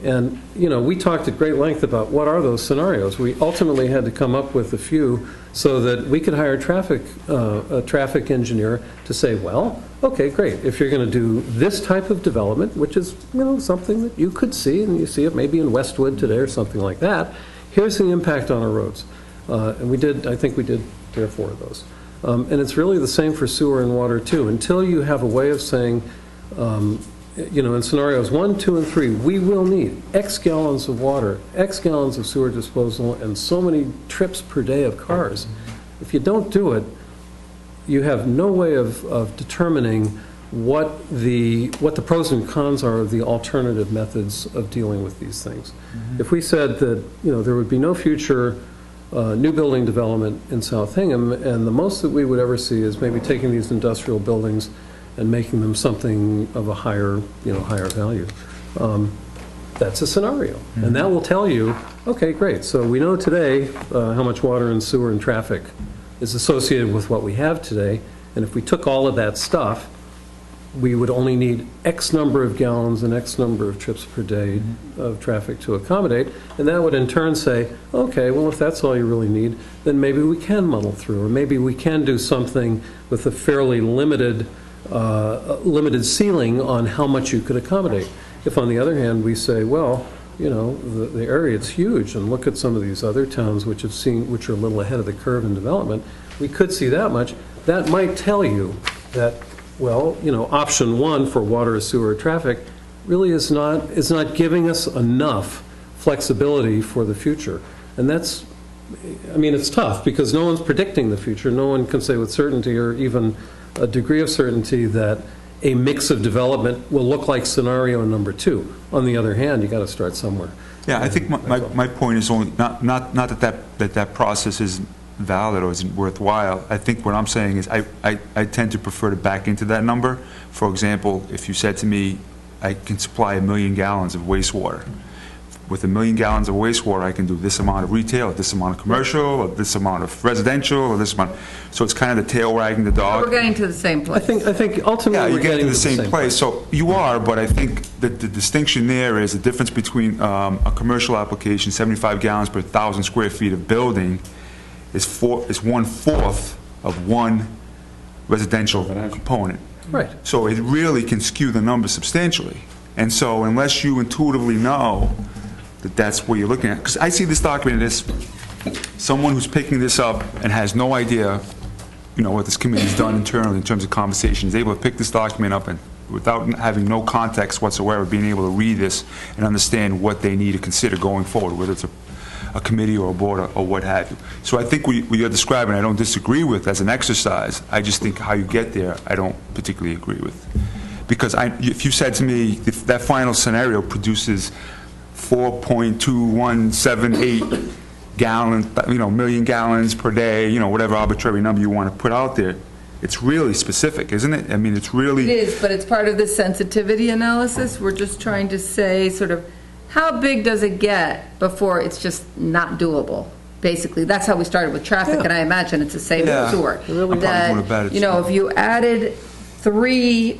And, we talked at great length about what are those scenarios. We ultimately had to come up with a few so that we could hire a traffic engineer to say, well, okay, great. If you're going to do this type of development, which is, something that you could see, and you see it maybe in Westwood today or something like that, here's the impact on our roads. And I think we did 3 or 4 of those. And it's really the same for sewer and water, too. Until you have a way of saying, in scenarios 1, 2, and 3, we will need X gallons of water, X gallons of sewer disposal, and so many trips per day of cars. If you don't do it, you have no way of determining what the pros and cons are of the alternative methods of dealing with these things. If we said that, there would be no future new building development in South Hingham, and the most that we would ever see is maybe taking these industrial buildings and making them something of a higher value. That's a scenario. And that will tell you, okay, great, so we know today how much water and sewer and traffic is associated with what we have today, and if we took all of that stuff we would only need X number of gallons and X number of trips per day of traffic to accommodate, and that would in turn say, okay, well, if that's all you really need, then maybe we can muddle through, or maybe we can do something with a fairly limited ceiling on how much you could accommodate. If, on the other hand, we say, well, you know, the area is huge, and look at some of these other towns which are a little ahead of the curve in development, we could see that much. That might tell you that, well, you know, option one for water, sewer, traffic really is not giving us enough flexibility for the future. And that's, I mean, it's tough because no one's predicting the future. No one can say with certainty or even a degree of certainty that a mix of development will look like scenario number 2. On the other hand, you got to start somewhere.
Yeah, I think my point is only, not that process is valid or isn't worthwhile. I think what I'm saying is I tend to prefer to back into that number. For example, if you said to me, I can supply 1 million gallons of wastewater. With 1 million gallons of wastewater, I can do this amount of retail, or this amount of commercial, or this amount of residential, or this amount. So it's kind of the tail wagging the dog.
We're getting to the same place.
I think ultimately
yeah,
we're
you're getting to the same
place.
place. So you are, but I think that the distinction there is the difference between a commercial application, 75 gallons per 1,000 square feet of building, is 1/4 of one residential component.
Right.
So it really can skew the number substantially. And so unless you intuitively know that that's what you're looking at, because I see this document as someone who's picking this up and has no idea, you know, what this committee's done internally in terms of conversation, is able to pick this document up and without having no context whatsoever, being able to read this and understand what they need to consider going forward, whether it's a committee or a board or what have you. So I think what you're describing, I don't disagree with as an exercise. I just think how you get there, I don't particularly agree with. Because if you said to me, if that final scenario produces 4.2178 gallons, you know, million gallons per day, you know, whatever arbitrary number you want to put out there, it's really specific, isn't it? I mean, it's really...
It is, but it's part of the sensitivity analysis. We're just trying to say sort of, how big does it get before it's just not doable? Basically, that's how we started with traffic,
Yeah.
and I imagine it's the same with sewer.
Really
that, you know, if you added 3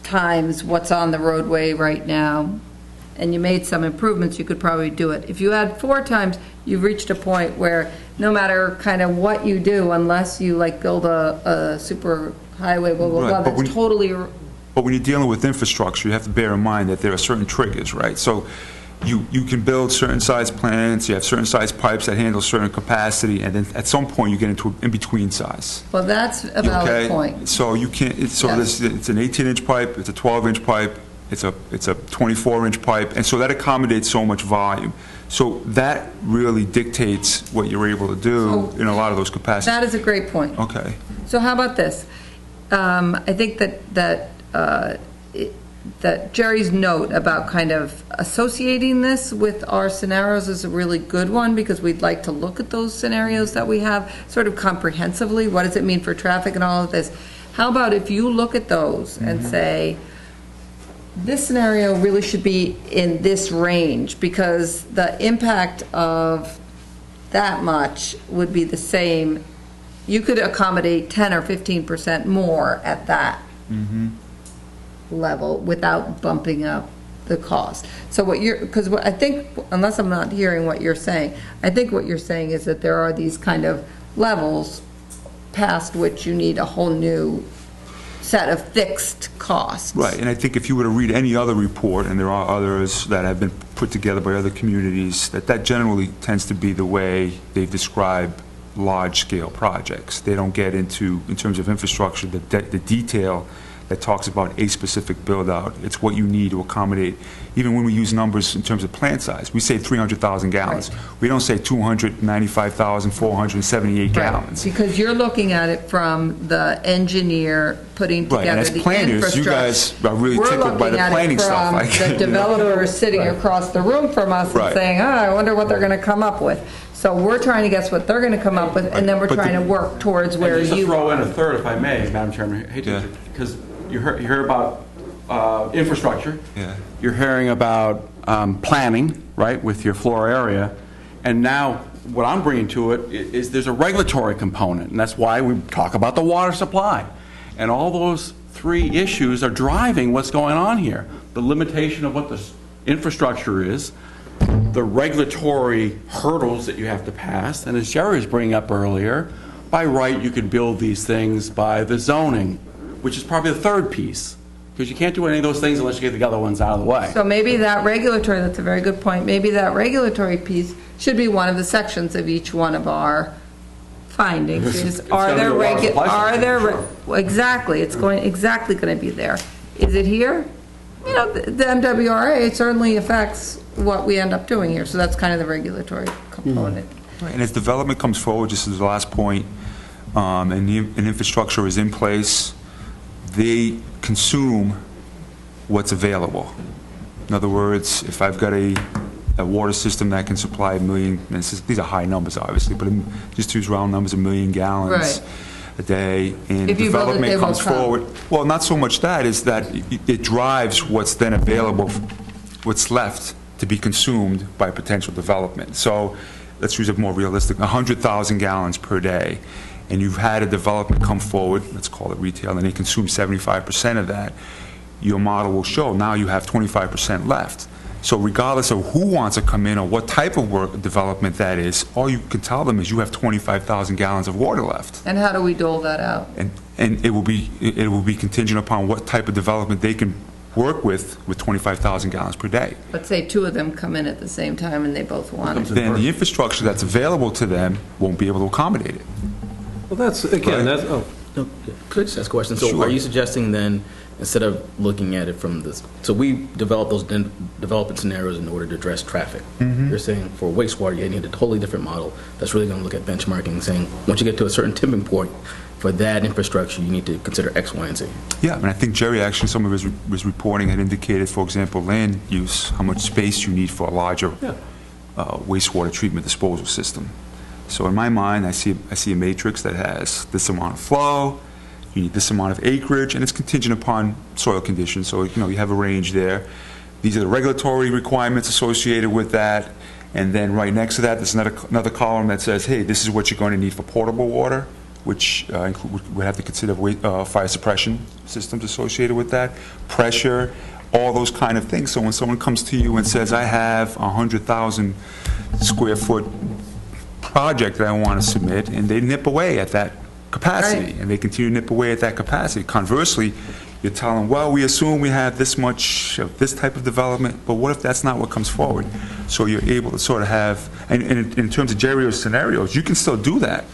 times what's on the roadway right now, and you made some improvements, you could probably do it. If you add 4 times, you've reached a point where no matter kind of what you do, unless you like build a super highway, blah, blah, blah, that's totally...
But when you're dealing with infrastructure, you have to bear in mind that there are certain triggers, right? So you can build certain size plants, you have certain size pipes that handle certain capacity, and then at some point you get into an in-between size.
Well, that's a valid point.
So you can't, it's an 18-inch pipe, it's a 12-inch pipe, it's a 24-inch pipe, and so that accommodates so much volume. So that really dictates what you're able to do in a lot of those capacities.
That is a great point.
Okay.
So how about this? I think that Jerry's note about kind of associating this with our scenarios is a really good one, because we'd like to look at those scenarios that we have sort of comprehensively. What does it mean for traffic and all of this? How about if you look at those and say, this scenario really should be in this range, because the impact of that much would be the same. You could accommodate 10 or 15% more at that level without bumping up the cost. So because I think, unless I'm not hearing what you're saying, I think what you're saying is that there are these kind of levels past which you need a whole new set of fixed costs.
Right, and I think if you were to read any other report, and there are others that have been put together by other communities, that generally tends to be the way they describe large-scale projects. They don't get into, in terms of infrastructure, the detail that talks about a specific build-out. It's what you need to accommodate. Even when we use numbers in terms of plant size, we say 300,000 gallons. Right. We don't say 295,478 gallons.
Because you're looking at it from the engineer putting together
and as
the
planners,
infrastructure.
You guys are really tickled by the planning stuff.
We're looking at it from the developer sitting across the room from us and saying, I wonder what they're going to come up with. So we're trying to guess what they're going to come up with, and then we're trying to work towards where you...
Just to throw in a third, if I may, Madam Chairman, because you hear about infrastructure.
Yeah.
You're hearing about planning, right, with your floor area. And now what I'm bringing to it is there's a regulatory component, and that's why we talk about the water supply. And all those three issues are driving what's going on here. The limitation of what the infrastructure is, the regulatory hurdles that you have to pass, and as Jerry was bringing up earlier, by right you could build these things by the zoning, which is probably the third piece, because you can't do any of those things unless you get the other ones out of the way.
So maybe that regulatory, that's a very good point, maybe that regulatory piece should be one of the sections of each one of our findings. Is, are there exactly, it's exactly going to be there. Is it here? You know, the MWRA certainly affects what we end up doing here, so that's kind of the regulatory component.
And as development comes forward, just as the last point, and infrastructure is in place, they consume what's available. In other words, if I've got a water system that can supply 1 million, and these are high numbers obviously, but just to use round numbers, 1 million gallons a day, and
if you
development
build it,
comes forward. Well, not so much that, is that it drives what's then available, what's left to be consumed by potential development. So let's use a more realistic, 100,000 gallons per day, and you've had a development come forward, let's call it retail, and they consume 75% of that, your model will show now you have 25% left. So regardless of who wants to come in or what type of work development that is, all you can tell them is you have 25,000 gallons of water left.
And how do we dole that out?
And it will be contingent upon what type of development they can work with 25,000 gallons per day.
Let's say two of them come in at the same time and they both want it.
Then the infrastructure that's available to them won't be able to accommodate it.
Well, that's, again, that's,
No, could I just ask a question? So
Sure.
are you suggesting then, instead of looking at it from this, so we developed those development scenarios in order to address traffic. You're saying for wastewater, you need a totally different model that's really going to look at benchmarking and saying, once you get to a certain tipping point, for that infrastructure, you need to consider X, Y, and Z.
Yeah, and I think Jerry, actually, some of his reporting had indicated, for example, land use, how much space you need for a larger wastewater treatment disposal system. So in my mind, I see a matrix that has this amount of flow, you need this amount of acreage, and it's contingent upon soil conditions, so you have a range there. These are the regulatory requirements associated with that, and then right next to that, there's another column that says, hey, this is what you're going to need for potable water, which we have to consider fire suppression systems associated with that, pressure, all those kind of things. So when someone comes to you and says, I have 100,000 square foot project that I want to submit, and they nip away at that capacity, and they continue to nip away at that capacity. Conversely, you're telling, well, we assume we have this much of this type of development, but what if that's not what comes forward? So you're able to sort of have, and in terms of Jerry's scenarios, you can still do that.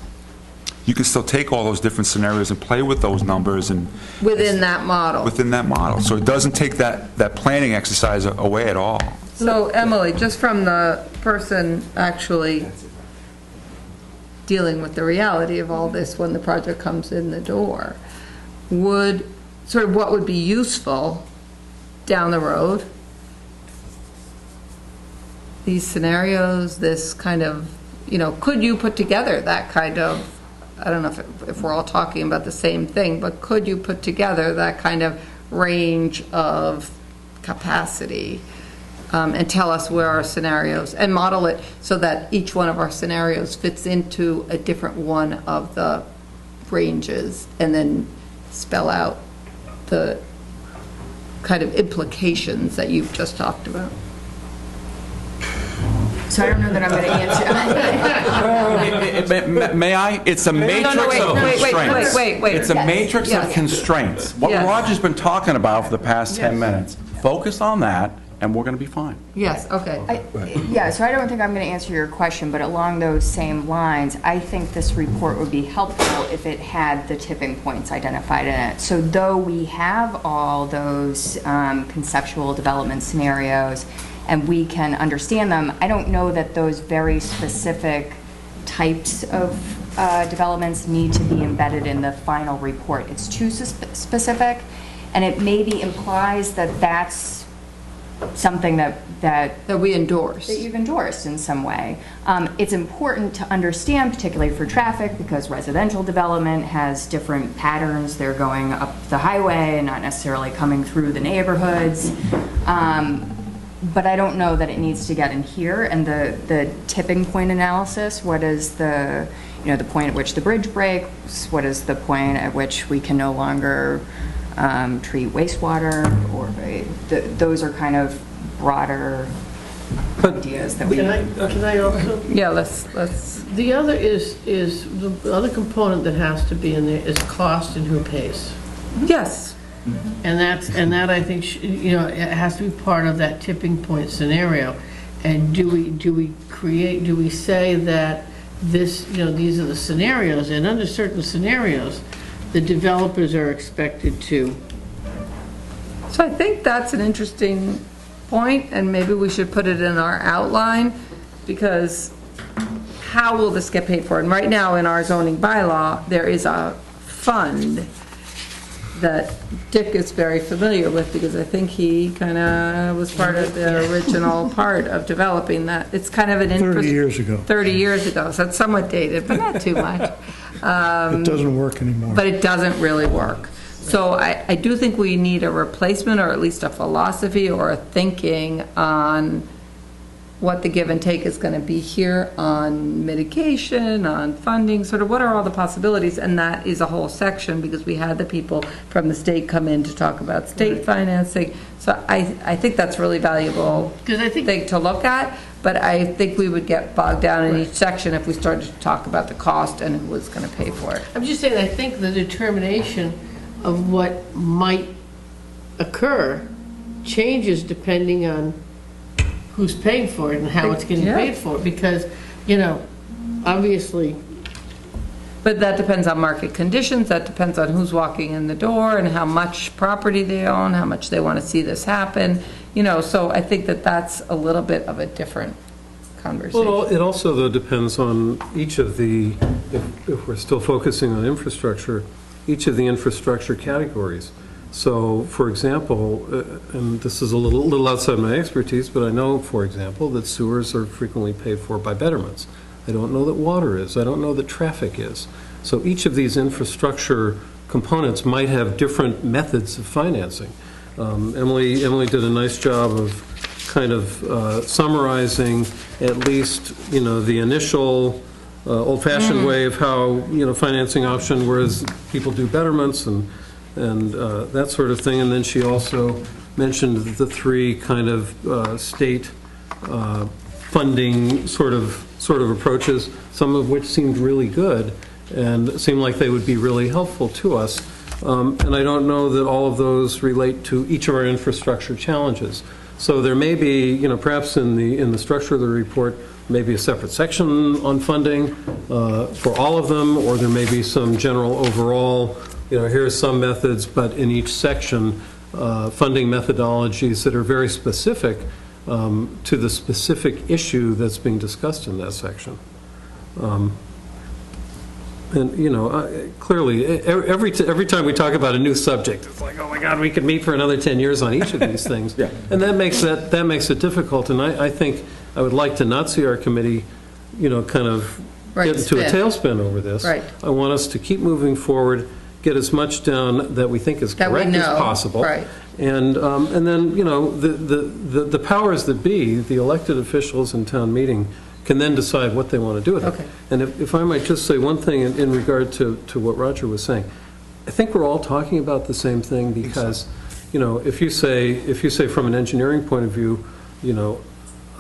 You can still take all those different scenarios and play with those numbers and
Within that model.
within that model. So it doesn't take that planning exercise away at all.
So Emily, just from the person actually dealing with the reality of all this when the project comes in the door, what would be useful down the road? These scenarios, this kind of, could you put together that kind of, I don't know if we're all talking about the same thing, but could you put together that kind of range of capacity and tell us where our scenarios, and model it so that each one of our scenarios fits into a different one of the ranges, and then spell out the kind of implications that you've just talked about?
So I don't know that I'm going to answer.
May I? It's a matrix of constraints.
Wait.
It's a matrix of
Yes.
constraints. What
Yes.
Roger's been talking about for the past 10 minutes. Focus on that, and we're going to be fine.
Yes, okay.
Yeah, so I don't think I'm going to answer your question, but along those same lines, I think this report would be helpful if it had the tipping points identified in it. So though we have all those conceptual development scenarios and we can understand them, I don't know that those very specific types of developments need to be embedded in the final report. It's too specific, and it maybe implies that that's something that
we endorse.
that you've endorsed in some way. It's important to understand, particularly for traffic, because residential development has different patterns. They're going up the highway and not necessarily coming through the neighborhoods. But I don't know that it needs to get in here. And the tipping point analysis, what is the point at which the bridge breaks? What is the point at which we can no longer treat wastewater, or those are kind of broader ideas that we.
Can I also?
Yeah, let's,
The other is the other component that has to be in there is cost and who pays.
yes.
And that I think, it has to be part of that tipping point scenario. And do we say that this, these are the scenarios, and under certain scenarios, the developers are expected to.
So I think that's an interesting point, and maybe we should put it in our outline, because how will this get paid for? And right now, in our zoning bylaw, there is a fund that Dick is very familiar with, because I think he kind of was part of the original part of developing that. It's kind of an
30 years ago.
30 years ago, so it's somewhat dated, but not too much.
It doesn't work anymore.
But it doesn't really work. So I do think we need a replacement, or at least a philosophy or a thinking on what the give and take is going to be here on mitigation, on funding, sort of what are all the possibilities, and that is a whole section, because we had the people from the state come in to talk about state financing. So I think that's really valuable thing to look at, but I think we would get bogged down in each section if we started to talk about the cost and who was going to pay for it.
I'm just saying, I think the determination of what might occur changes depending on who's paying for it and how it's getting paid for, because, obviously.
But that depends on market conditions, that depends on who's walking in the door and how much property they own, how much they want to see this happen, so I think that that's a little bit of a different conversation.
Well, it also, though, depends on each of the, if we're still focusing on infrastructure, each of the infrastructure categories. So, for example, and this is a little outside my expertise, but I know, for example, that sewers are frequently paid for by betterments. I don't know that water is. I don't know that traffic is. So each of these infrastructure components might have different methods of financing. Emily did a nice job of kind of summarizing at least, the initial old-fashioned way of how, financing option, whereas people do betterments and that sort of thing. And then she also mentioned the three kind of state funding sort of approaches, some of which seemed really good and seemed like they would be really helpful to us. And I don't know that all of those relate to each of our infrastructure challenges. So there may be, perhaps in the structure of the report, maybe a separate section on funding for all of them, or there may be some general overall, here are some methods, but in each section, funding methodologies that are very specific to the specific issue that's being discussed in that section. And, clearly, every time we talk about a new subject, it's like, oh my God, we could meet for another 10 years on each of these things.
Yeah.
And that makes it difficult. And I think I would like to not see our committee, kind of get into a tailspin over this.
Right.
I want us to keep moving forward, get as much down that we think is correct as possible.
Right.
And then, the powers that be, the elected officials in town meeting, can then decide what they want to do with it.
Okay.
And if I might just say one thing in regard to what Roger was saying, I think we're all talking about the same thing, because, if you say from an engineering point of view,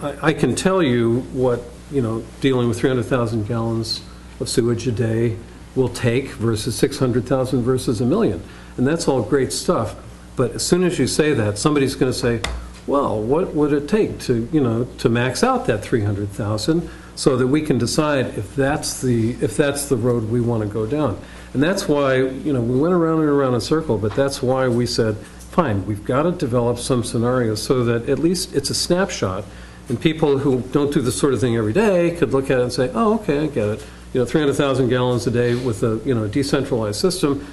I can tell you what, dealing with 300,000 gallons of sewage a day will take versus 600,000 versus a million. And that's all great stuff. But as soon as you say that, somebody's going to say, well, what would it take to, to max out that 300,000 so that we can decide if that's the road we want to go down. And that's why, we went around and around a circle, but that's why we said, fine, we've got to develop some scenarios so that at least it's a snapshot, and people who don't do this sort of thing every day could look at it and say, oh, okay, I get it. 300,000 gallons a day with a, decentralized system,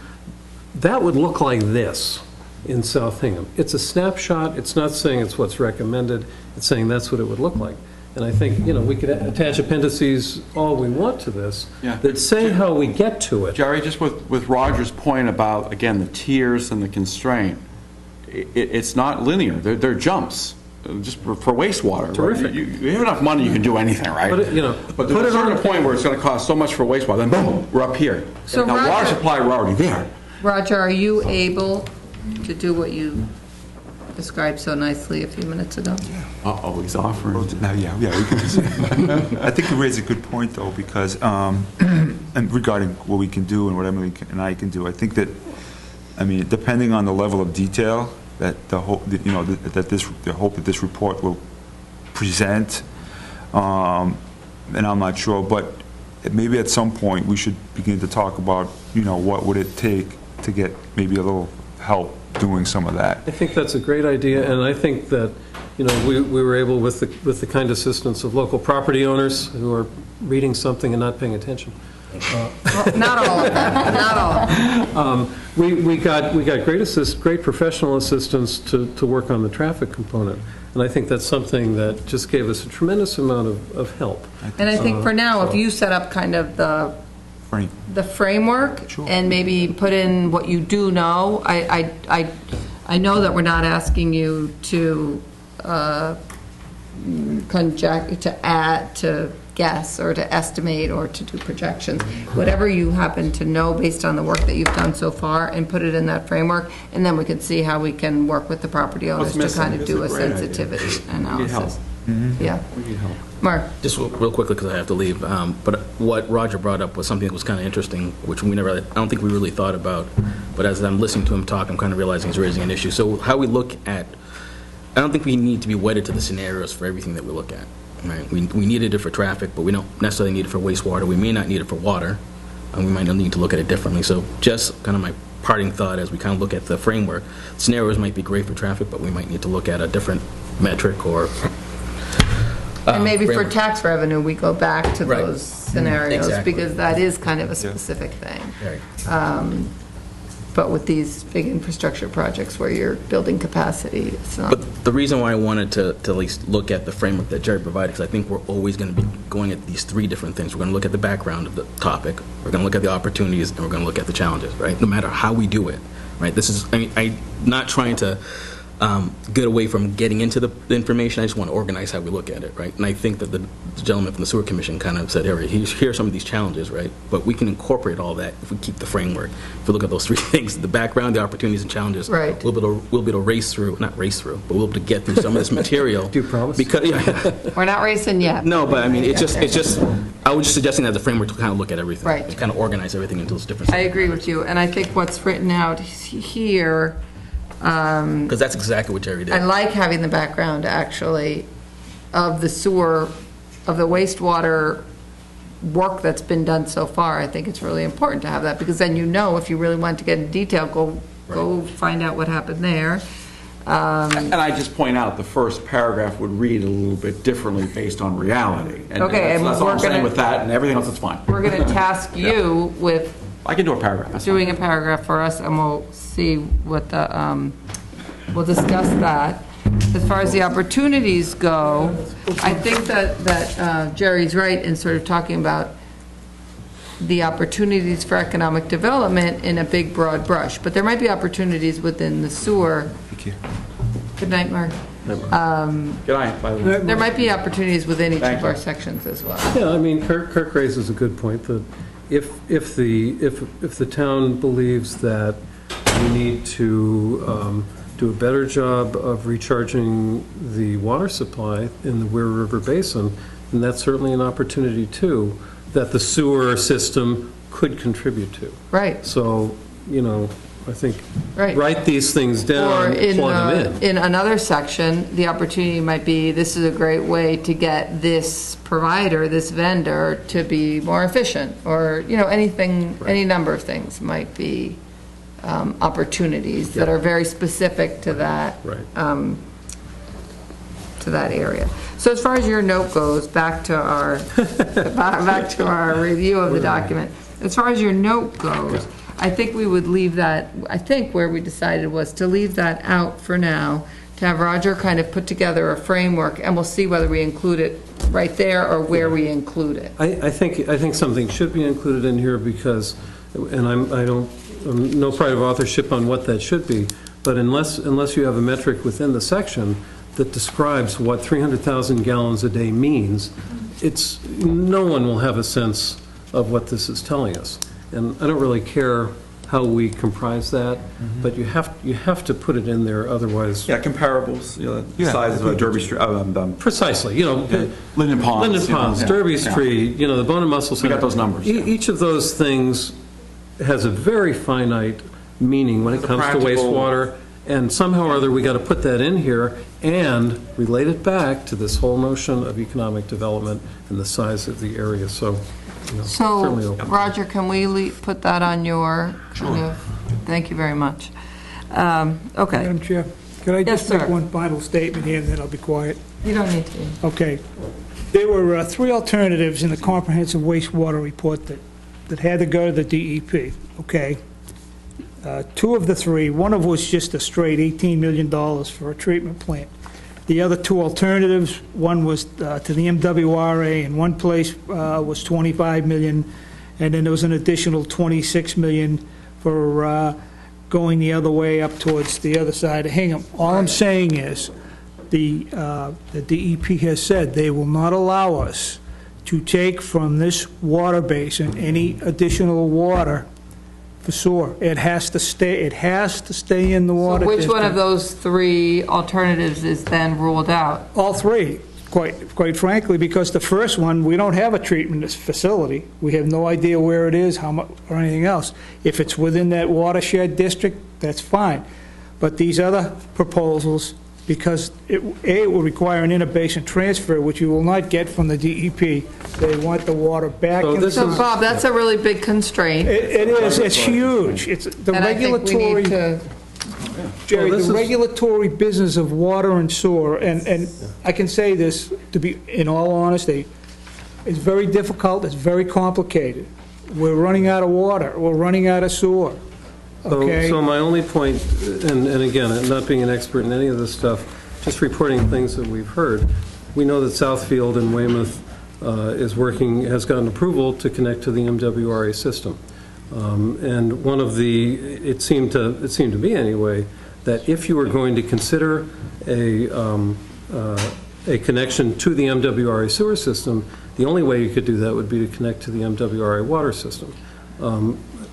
that would look like this in South Hingham. It's a snapshot. It's not saying it's what's recommended. It's saying that's what it would look like. And I think, we could attach appendices all we want to this that say how we get to it.
Jerry, just with Roger's point about, again, the tiers and the constraint, it's not linear. They're jumps. Just for wastewater.
Terrific.
Right? You have enough money, you can do anything, right?
But
there's a certain point where it's going to cost so much for wastewater, then boom, we're up here.
So
now,
Roger,
water supply, we're already there.
Roger, are you able to do what you described so nicely a few minutes ago?
Uh-oh, he's offering.
Yeah, we can just, I think you raise a good point, though, because, and regarding what we can do and what Emily and I can do, I think that, I mean, depending on the level of detail that the hope, you know, the hope that this report will present, and I'm not sure, but maybe at some point, we should begin to talk about, you know, what would it take to get maybe a little help doing some of that.
I think that's a great idea, and I think that, you know, we were able, with the kind assistance of local property owners who are reading something and not paying attention.
Well, not all of them, not all of them.
We got great professional assistance to work on the traffic component, and I think that's something that just gave us a tremendous amount of help.
And I think for now, if you set up kind of the framework
Sure.
and maybe put in what you do know, I know that we're not asking you to conject, to add, to guess, or to estimate, or to do projections. Whatever you happen to know based on the work that you've done so far, and put it in that framework, and then we can see how we can work with the property owners to kind of do a sensitivity analysis. Yeah. Mark?
Just real quickly, because I have to leave, but what Roger brought up was something that was kind of interesting, which I don't think we really thought about, but as I'm listening to him talk, I'm kind of realizing he's raising an issue. So how we look at, I don't think we need to be wedded to the scenarios for everything that we look at. Right? We needed it for traffic, but we don't necessarily need it for wastewater. We may not need it for water, and we might need to look at it differently. So just kind of my parting thought as we kind of look at the framework, scenarios might be great for traffic, but we might need to look at a different metric or
And maybe for
framework.
tax revenue, we go back to
Right.
those scenarios,
Exactly.
because that is kind of a specific thing.
Right.
But with these big infrastructure projects where you're building capacity, it's not.
But the reason why I wanted to at least look at the framework that Jerry provided, because I think we're always going to be going at these three different things. We're going to look at the background of the topic, we're going to look at the opportunities, and we're going to look at the challenges, right? No matter how we do it, right? This is, I mean, I'm not trying to get away from getting into the information. I just want to organize how we look at it, right? And I think that the gentleman from the Sewer Commission kind of said, here are some of these challenges, right? But we can incorporate all that if we keep the framework. If we look at those three things, the background, the opportunities and challenges,
Right.
we'll be able to race through, not race through, but we'll be able to get through some of this material.
Do you promise?
Because, yeah.
We're not racing yet.
No, but I mean, it's just, I was just suggesting as a framework to kind of look at everything.
Right.
And kind of organize everything into those different.
I agree with you, and I think what's written out here,
Because that's exactly what Jerry did.
I like having the background, actually, of the sewer, of the wastewater work that's been done so far. I think it's really important to have that, because then you know, if you really want to get into detail, go find out what happened there.
And I just point out, the first paragraph would read a little bit differently based on reality. And
Okay, and
that's all
we're
I'm saying
gonna-
with that, and everything else is fine.
We're going to task you with
I can do a paragraph. that's fine.
doing a paragraph for us, and we'll see what the, we'll discuss that. As far as the opportunities go, I think that Jerry's right in sort of talking about the opportunities for economic development in a big, broad brush, but there might be opportunities within the sewer.
Thank you.
Good night, Mark.
Good night, by the way.
There might be opportunities within each
Thank
of
you.
our sections as well.
Yeah, I mean, Kirk raises a good point, that if the town believes that we need to do a better job of recharging the water supply in the Weir River Basin, then that's certainly an opportunity too, that the sewer system could contribute to.
Right.
So, you know, I think,
Right.
write these things
Or
down, plug them in.
in another section, the opportunity might be, this is a great way to get this provider, this vendor, to be more efficient, or, you know, anything, any number of things might be opportunities that are very specific to that.
Right.
To that area. So as far as your note goes, back to our, back to our review of the document. As far as your note goes, I think we would leave that, I think where we decided was to leave that out for now, to have Roger kind of put together a framework, and we'll see whether we include it right there or where we include it.
I think something should be included in here because, and I'm no pride of authorship on what that should be, but unless you have a metric within the section that describes what 300,000 gallons a day means, no one will have a sense of what this is telling us. And I don't really care how we comprise that, but you have to put it in there, otherwise.
Yeah, comparables, the
Yeah.
size of a Derby Street,
Precisely,
Linden Ponds.
Linden Ponds, Derby Street, the Bone and Muscle Center.
got those numbers, yeah.
Each of those things has a very finite meaning when it comes to
practical-
wastewater, and somehow or other, we got to put that in here and relate it back to this whole notion of economic development and the size of the area, so,
So,
certainly open.
Roger, can we put that on your, thank you very much. Okay,
Madam Chair, could I
Yes,
just make
sir.
one final statement here, and then I'll be quiet?
you don't need to.
Okay. There were three alternatives in the comprehensive wastewater report that had to go to the DEP, okay? Two of the three, one of was just a straight $18 million for a treatment plant. The other two alternatives, one was to the MWRA, and one place was $25 million, and then there was an additional $26 million for going the other way up towards the other side of Hingham. All I'm saying is, the DEP has said they will not allow us to take from this water basin any additional water for sewer. It has to stay in the
So
water
which one
district.
of those three alternatives is then ruled out?
All three, quite frankly, because the first one, we don't have a treatment facility. We have no idea where it is, how much, or anything else. If it's within that watershed district, that's fine. But these other proposals, because it will require an interbasin transfer, which you will not get from the DEP. They want the water back
So
in.
this
So
is-
Bob, that's a really big constraint.
It is, it's huge. It's the
And I think we need
regulatory,
to,
Jerry,
Well, this
the
is-
regulatory business of water and sewer, and I can say this, to be, in all honesty, it's very difficult, it's very complicated. We're running out of water, we're running out of sewer, okay?
So my only point, and again, not being an expert in any of this stuff, just reporting things that we've heard, we know that Southfield and Weymouth has gotten approval to connect to the MWRA system. And one of it seemed to me anyway, that if you were going to consider a connection to the MWRA sewer system, the only way you could do that would be to connect to the MWRA water system.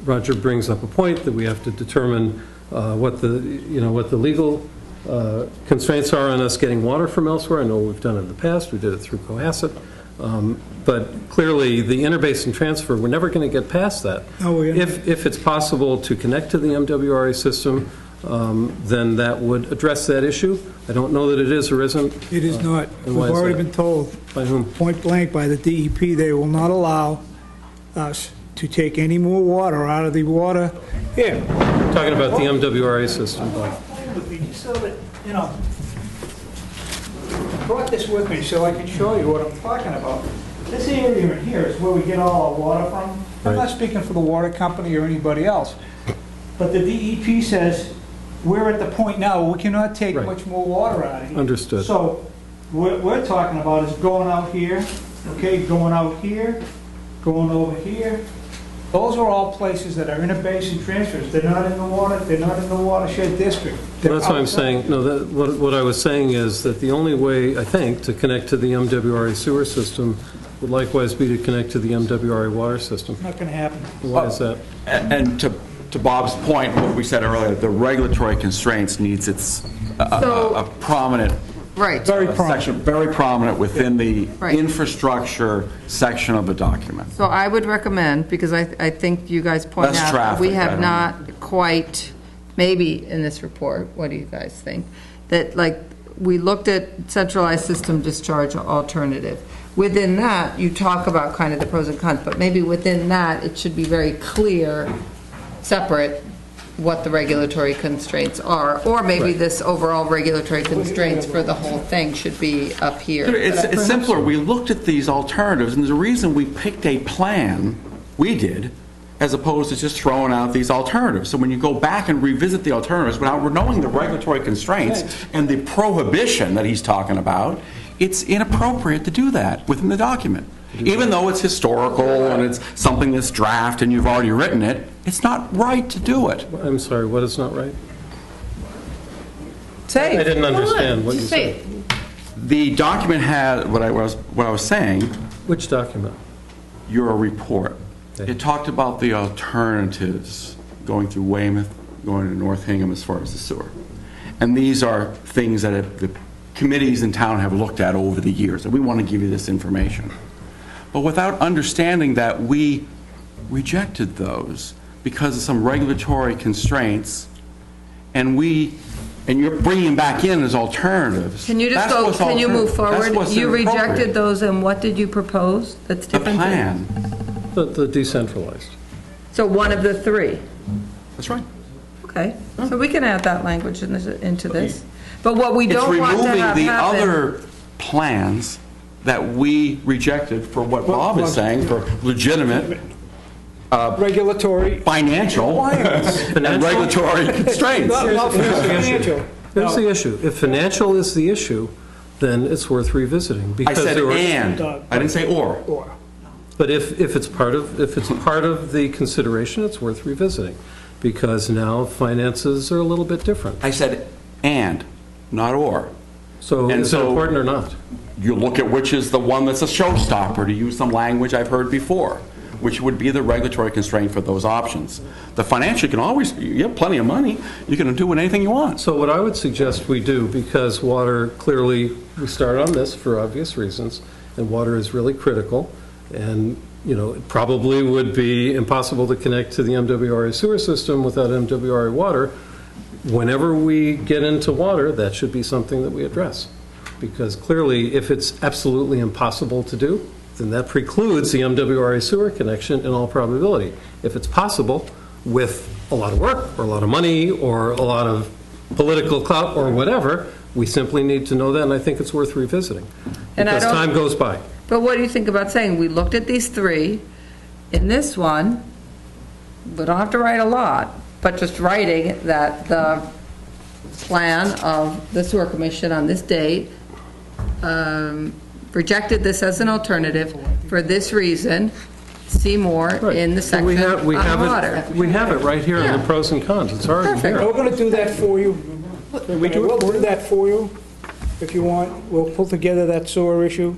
Roger brings up a point that we have to determine what the legal constraints are on us getting water from elsewhere. I know we've done it in the past. We did it through Cohasset. But clearly, the interbasin transfer, we're never going to get past that.
Oh, yeah.
If it's possible to connect to the MWRA system, then that would address that issue. I don't know that it is or isn't.
It is not.
And
We've
why is
already
that?
been told,
By whom?
point blank by the DEP, they will not allow us to take any more water out of the water here.
Talking about the MWRA system.
So that, I brought this with me so I can show you what I'm talking about. This area in here is where we get all our water from. I'm not
Right.
speaking for the water company or anybody else, but the DEP says we're at the point now where we cannot take
Right.
much more water out of here.
Understood.
So what we're talking about is going out here, okay, going out here, going over here. Those are all places that are interbasin transfers. They're not in the water, they're not in the watershed district. They're
That's what I'm
outside.
saying. No, what I was saying is that the only way, I think, to connect to the MWRA sewer system would likewise be to connect to the MWRA water system.
Not going to happen.
Why is that?
And to Bob's point, what we said earlier, the regulatory constraints needs a prominent
right.
Very prominent.
section, very prominent within the
Right.
infrastructure section of the document.
So I would recommend, because I think you guys point
Less
out, that we
traffic, I
have
don't
not quite, maybe in this report, what do you guys think? That, like, we looked at centralized system discharge alternative. Within that, you talk about kind of the pros and cons, but maybe within that, it should be very clear, separate, what the regulatory constraints are, or maybe this overall regulatory constraints for the whole thing should be up here.
It's simpler. We looked at these alternatives, and there's a reason we picked a plan, we did, as opposed to just throwing out these alternatives. So when you go back and revisit the alternatives, without knowing the regulatory constraints and the prohibition that he's talking about, it's inappropriate to do that within the document. Even though it's historical and it's something that's draft and you've already written it, it's not right to do it.
I'm sorry, what is not right?
Say,
I didn't understand what you
Just say
said.
it.
The document had, what I was saying,
Which document?
your report.
Okay.
It talked about the alternatives going through Weymouth, going to North Hingham as far as the sewer. And these are things that the committees in town have looked at over the years, and we want to give you this information. But without understanding that we rejected those because of some regulatory constraints, and you're bringing back in as alternatives.
Can you just
That's
go,
what's
can you move
that's
forward?
what's
You
inappropriate.
rejected those, and what did you propose that's
The
different?
plan.
The decentralized.
So one of the three.
That's right.
Okay, so we can add that language into this. But what we don't want to
It's
have
removing the
happen.
other plans that we rejected for what Bob is saying, for legitimate
Regulatory.
financial and regulatory constraints.
Not financial.
Here's the issue. If financial is the issue, then it's worth revisiting.
I
because
said
there were-
and, I didn't say or.
But if it's part of the consideration, it's worth revisiting, because now finances are a little bit different.
I said and, not or.
So
And
is it
so-
important or not?
You look at which is the one that's a showstopper, to use some language I've heard before, which would be the regulatory constraint for those options. The financial, you have plenty of money, you can do anything you want.
So what I would suggest we do, because water, clearly, we started on this for obvious reasons, and water is really critical, and, it probably would be impossible to connect to the MWRA sewer system without MWRA water. Whenever we get into water, that should be something that we address. Because clearly, if it's absolutely impossible to do, then that precludes the MWRA sewer connection in all probability. If it's possible, with a lot of work, or a lot of money, or a lot of political clout, or whatever, we simply need to know that, and I think it's worth revisiting.
And I
Because
don't-
time goes by.
But what do you think about saying, we looked at these three, in this one, we don't have to write a lot, but just writing that the plan of the sewer commission on this date rejected this as an alternative for this reason, see more in the section
We have
on water.
we have it right here in the
Yeah.
pros and cons. It's already
Perfect.
here.
We're going to do that for you.
We do it
We'll
for
do that for you, if you want. We'll pull together that sewer issue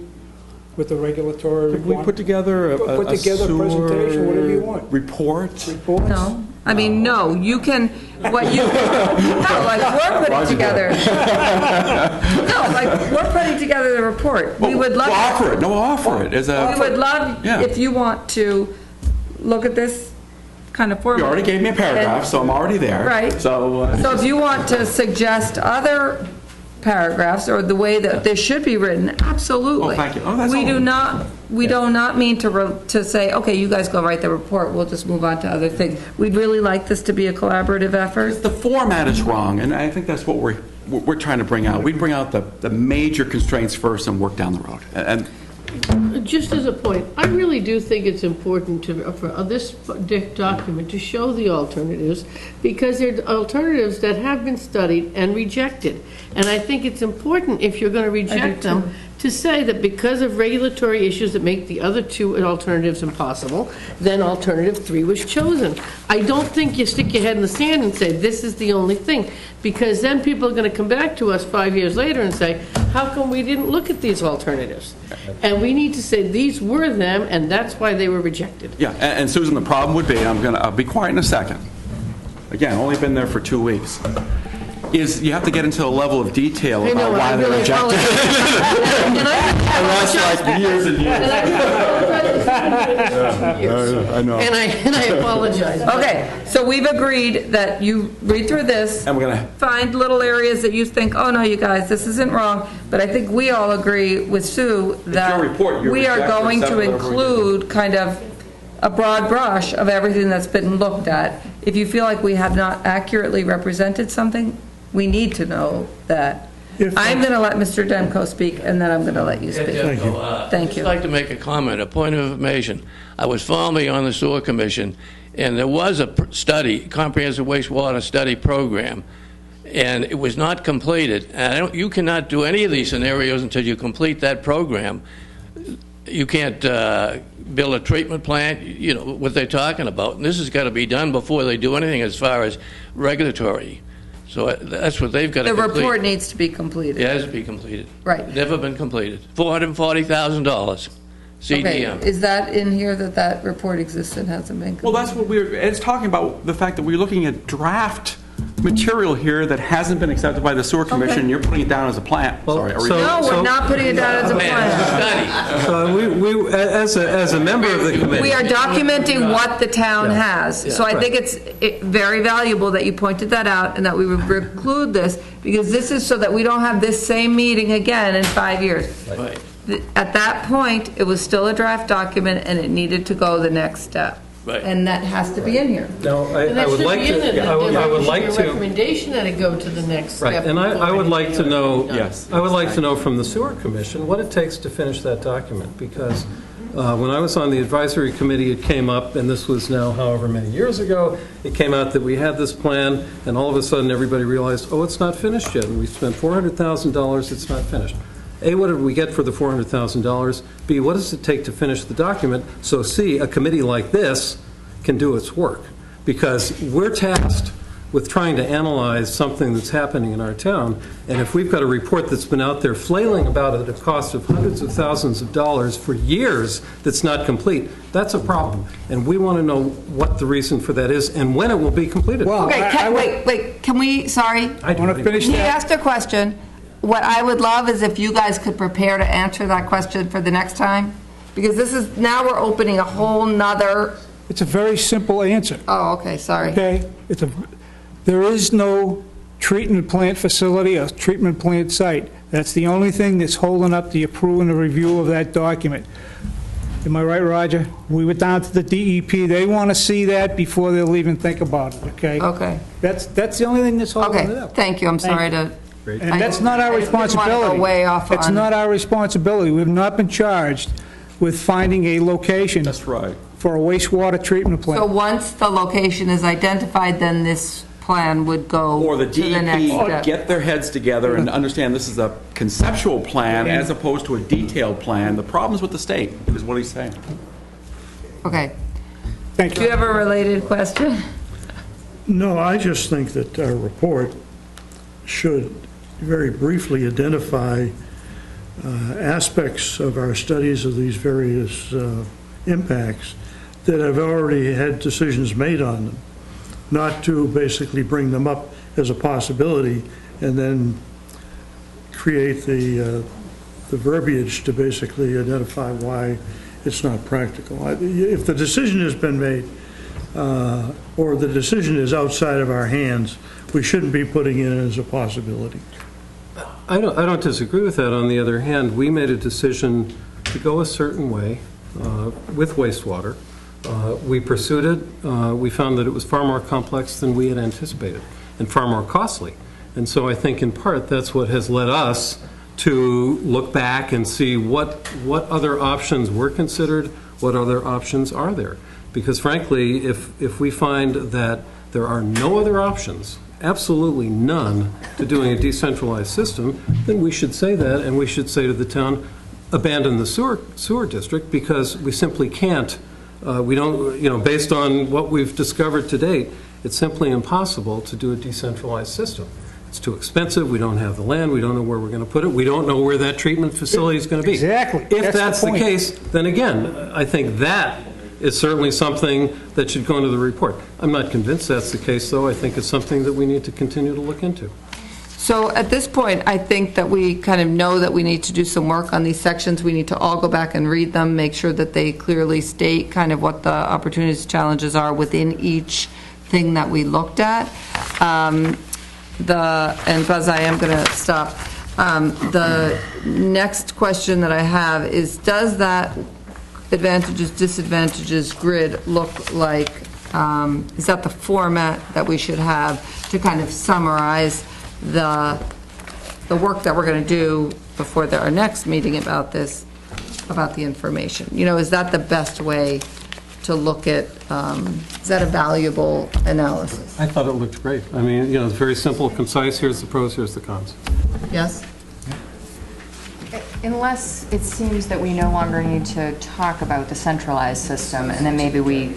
with the regulatory
Could we put
requirement.
together a
Put together a presentation, whatever you want.
report?
Reports.
No, I mean, no, you can, what you, no, like, we're putting together. No, like, we're putting together the report. We would love.
We'll offer it, no, we'll offer it as a...
We would love,
Yeah.
if you want to look at this kind of format.
You already gave me a paragraph, so I'm already there.
Right.
So,
So if you want to suggest other paragraphs or the way that this should be written, absolutely.
Oh, thank you. Oh, that's
We
all.
do not mean to say, okay, you guys go write the report, we'll just move on to other things. We'd really like this to be a collaborative effort.
the format is wrong, and I think that's what we're trying to bring out. We bring out the major constraints first and work down the road. And
Just as a point, I really do think it's important for this document to show the alternatives, because they're alternatives that have been studied and rejected. And I think it's important, if you're going to reject them, to say that because of regulatory issues that make the other two alternatives impossible, then alternative 3 was chosen. I don't think you stick your head in the sand and say, this is the only thing, because then people are going to come back to us 5 years later and say, how come we didn't look at these alternatives? And we need to say, these were them, and that's why they were rejected.
yeah, and Susan, the problem would be, I'll be quiet in a second. Again, only been there for 2 weeks. Is you have to get into a level of detail
I know,
about why
I
they're
really
rejected.
apologize. And
And that's like years and years. I know.
And I apologize.
Okay, so we've agreed that you read through this.
And we're gonna-
Find little areas that you think, oh, no, you guys, this isn't wrong. But I think we all agree with Sue that
report, you're
we are
rejecting
going to
several
include kind of a broad brush of everything that's been looked at. If you feel like we have not accurately represented something, we need to know that. I'm going to let Mr. Demko speak, and then I'm going to let you speak.
Thank you.
Thank
I'd
you.
like to make a comment, a point of information. I was formerly on the Sewer Commission, and there was a study, comprehensive wastewater study program, and it was not completed. And you cannot do any of these scenarios until you complete that program. You can't build a treatment plant, you know, what they're talking about. And this has got to be done before they do anything as far as regulatory. So that's what they've got to
The
complete.
report needs to be completed.
It has to be completed.
Right.
Never been completed. $440,000. CDM.
Is that in here that that report exists and hasn't been?
Well, that's what Ed's talking about, the fact that we're looking at draft material here that hasn't been accepted by the sewer commission, and you're putting it down as a plan. Sorry.
No, we're not putting it down as a plan.
Study.
As a member of the committee.
We are documenting what the town has. So I think it's very valuable that you pointed that out and that we would preclude this, because this is so that we don't have this same meeting again in 5 years.
Right.
At that point, it was still a draft document and it needed to go the next step.
Right.
And that has to be in here.
Now,
And
I
that
would
should
like
be in
to,
there.
I would like
Your
to,
recommendation that it go to the next
right,
step.
and I would like to know,
Yes.
I would like to know from the sewer commission what it takes to finish that document, because when I was on the advisory committee, it came up, and this was now however many years ago, it came out that we had this plan, and all of a sudden, everybody realized, oh, it's not finished yet, and we spent $400,000, it's not finished. A, what did we get for the $400,000? B, what does it take to finish the document? So C, a committee like this can do its work. Because we're tasked with trying to analyze something that's happening in our town, and if we've got a report that's been out there flailing about at a cost of hundreds of thousands of dollars for years that's not complete, that's a problem. And we want to know what the reason for that is and when it will be completed.
Well,
Okay, wait, can we, sorry?
I
want to finish
He
that.
asked a question. What I would love is if you guys could prepare to answer that question for the next time, because this is, now we're opening a whole nother,
It's a very simple answer,
oh, okay, sorry.
okay? There is no treatment plant facility or treatment plant site. That's the only thing that's holding up the approval and the review of that document. Am I right, Roger? We went down to the DEP. They want to see that before they'll even think about it, okay?
Okay,
That's the only thing that's holding it
okay,
up.
thank you, I'm sorry to,
And that's not our
I didn't wanna go
responsibility.
way off
It's
on-
not our responsibility. We've not been charged with finding a location
That's right.
for a wastewater treatment
so
plant.
once the location is identified, then this plan would go
Or the
to the next
DEP
step.
get their heads together and understand this is a conceptual plan as opposed to a detailed plan. The problem's with the state, is what he's saying.
Okay,
Thank
do you
you.
have a related question?
No, I just think that our report should very briefly identify aspects of our studies of these various impacts that have already had decisions made on them, not to basically bring them up as a possibility and then create the verbiage to basically identify why it's not practical. If the decision has been made, or the decision is outside of our hands, we shouldn't be putting it in as a possibility.
I don't disagree with that. On the other hand, we made a decision to go a certain way with wastewater. We pursued it. We found that it was far more complex than we had anticipated and far more costly. And so I think in part that's what has led us to look back and see what other options were considered, what other options are there. Because frankly, if we find that there are no other options, absolutely none, to doing a decentralized system, then we should say that, and we should say to the town, abandon the sewer district, because we simply can't, we don't, based on what we've discovered to date, it's simply impossible to do a decentralized system. It's too expensive, we don't have the land, we don't know where we're going to put it, we don't know where that treatment facility is going to be.
Exactly.
If that's the
point.
case, then again, I think that is certainly something that should go into the report. I'm not convinced that's the case, though. I think it's something that we need to continue to look into.
So at this point, I think that we kind of know that we need to do some work on these sections. We need to all go back and read them, make sure that they clearly state kind of what the opportunities, challenges are within each thing that we looked at. And Buzz, I am going to stop. The next question that I have is, does that advantages, disadvantages grid look like, is that the format that we should have to kind of summarize the work that we're going to do before our next meeting about this, about the information? Is that the best way to look at, is that a valuable analysis?
I thought it looked great. I mean, it's very simple, concise. Here's the pros, here's the cons.
Yes?
Unless it seems that we no longer need to talk about the centralized system, and then maybe we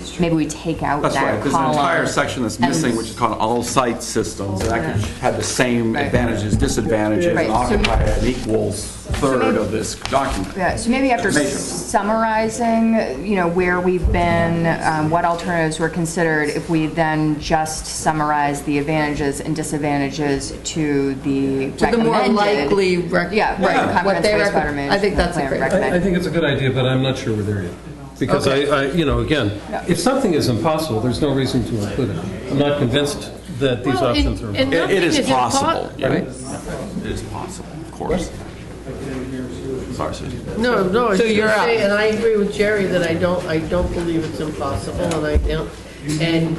take out
That's
that
right, there's an
column.
entire section that's missing,
And-
which is called all site systems, and that could have the same
Right.
advantages, disadvantages,
Right,
and
so-
occupy at equals. third of this document.
Yeah, so maybe after
Major.
summarizing, where we've been, what alternatives were considered, if we then just summarize the advantages and disadvantages to the
To the more
recommended.
likely,
Yeah, right,
what they
comprehensive wastewater
recommend. I think
management
that's a
plan
great,
recommended.
I think it's a good idea, but I'm not sure we're there yet. Because again, if something is impossible, there's no reason to include it. I'm not convinced that these
Well,
options are
and
impossible.
nothing
It is
impo-
possible.
Right?
It is possible, of course. Sorry, Susan.
No, I was
So
just
you're
gonna
out.
say, and I agree with Jerry that I don't believe it's impossible, and I don't, and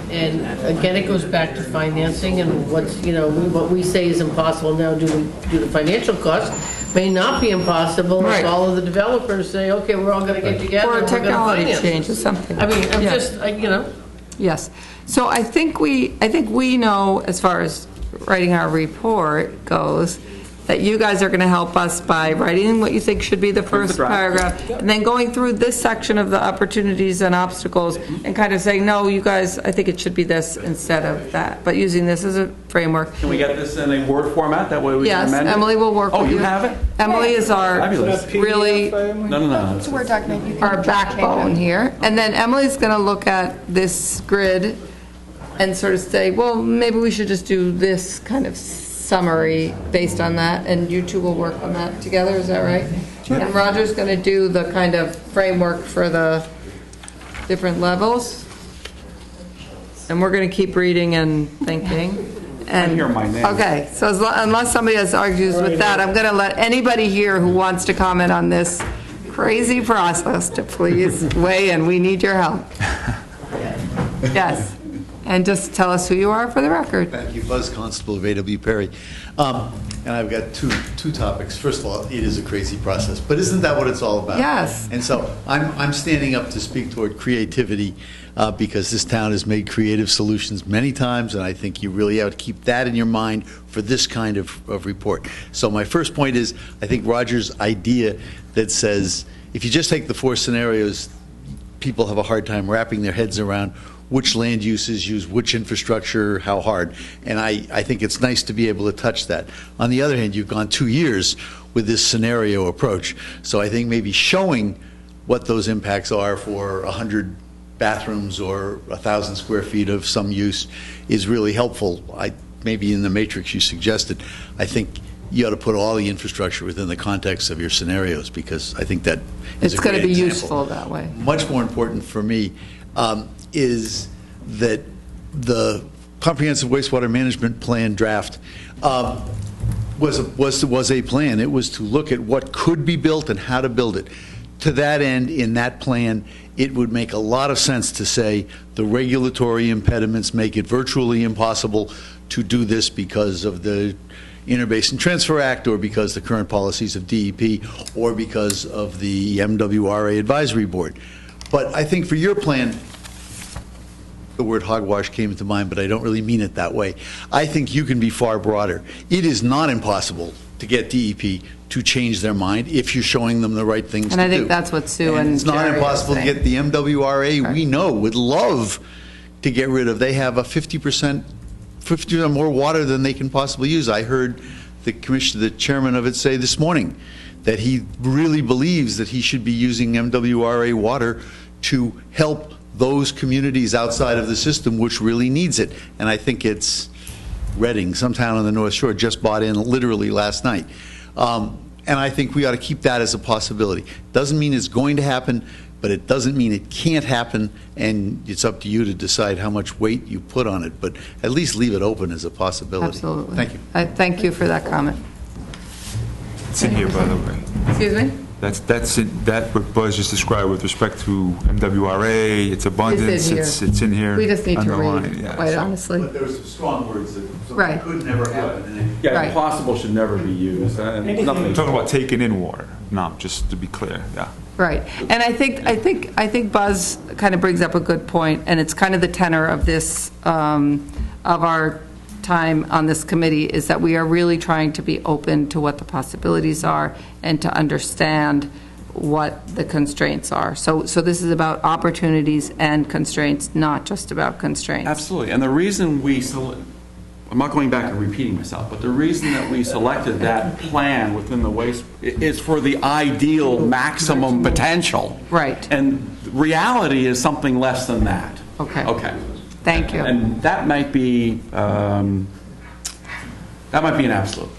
again, it goes back to financing and what's, what we say is impossible now due to financial costs may not be impossible
Right.
if all of the developers say, okay, we're all gonna get together
or
and we're gonna
technology
finance.
change or something.
I mean, I'm
Yeah.
just,
Yes. So I think we know, as far as writing our report goes, that you guys are going to help us by writing what you think should be the first
draft.
paragraph, and then going through this section of the opportunities and obstacles, and kind of saying, no, you guys, I think it should be this instead of that, but using this as a framework.
Can we get this in a Word format? That way we can
Yes,
amend it?
Emily will work with you.
Oh, you have it?
Emily is our,
Fabulous.
really,
No.
It's a Word document. You can
our
change
backbone
it.
here. And then Emily's going to look at this grid and sort of say, well, maybe we should just do this kind of summary based on that, and you two will work on that together, is that right? And Roger's going to do the kind of framework for the different levels. And we're going to keep reading and thinking. And
hear my name.
Okay, so unless somebody has argues with that, I'm going to let anybody here who wants to comment on this crazy process to please weigh in. We need your help. Yes. And just tell us who you are for the record.
Thank you, Buzz Constable of A.W. Perry. And I've got two topics. First of all, it is a crazy process, but isn't that what it's all about?
Yes.
And so I'm standing up to speak toward creativity because this town has made creative solutions many times, and I think you really have to keep that in your mind for this kind of report. So my first point is, I think Roger's idea that says, if you just take the four scenarios, people have a hard time wrapping their heads around which land uses use which infrastructure, how hard. And I think it's nice to be able to touch that. On the other hand, you've gone 2 years with this scenario approach. So I think maybe showing what those impacts are for 100 bathrooms or 1,000 square feet of some use is really helpful. Maybe in the matrix you suggested, I think you ought to put all the infrastructure within the context of your scenarios, because I think that is
It's
a
going
great
to be
example.
useful that way.
Much more important for me is that the comprehensive wastewater management plan draft was a plan. It was to look at what could be built and how to build it. To that end, in that plan, it would make a lot of sense to say the regulatory impediments make it virtually impossible to do this because of the Interbasin Transfer Act, or because the current policies of DEP, or because of the MWRA Advisory Board. But I think for your plan, the word hogwash came to mind, but I don't really mean it that way. I think you can be far broader. It is not impossible to get DEP to change their mind if you're showing them the right things to do.
And I think that's what Sue and
It's not
Jerry are
impossible to
saying.
get the MWRA, we know, would love to get rid of. They have a 50% more water than they can possibly use. I heard the chairman of it say this morning that he really believes that he should be using MWRA water to help those communities outside of the system which really needs it. And I think it's Reading, some town on the North Shore, just bought in literally last night. And I think we ought to keep that as a possibility. Doesn't mean it's going to happen, but it doesn't mean it can't happen, and it's up to you to decide how much weight you put on it, but at least leave it open as a possibility.
Absolutely.
Thank you.
Thank you for that comment.
It's in here, by the way.
Excuse me?
That what Buzz just described with respect to MWRA, its abundance,
here.
it's in here.
We just need to
underlined,
read,
yeah.
quite honestly.
But there were some strong words that
Right.
could never happen.
Yeah,
Right.
impossible should never be used.
I'm talking about taking in water, no, just to be clear, yeah.
Right. And I think Buzz kind of brings up a good point, and it's kind of the tenor of this, of our time on this committee, is that we are really trying to be open to what the possibilities are and to understand what the constraints are. So this is about opportunities and constraints, not just about constraints.
Absolutely. And the reason we I'm not going back and repeating myself, but the reason that we selected that plan within the waste is for the ideal maximum potential.
Right.
And reality is something less than that.
Okay.
Okay.
Thank you.
And that might be an absolute.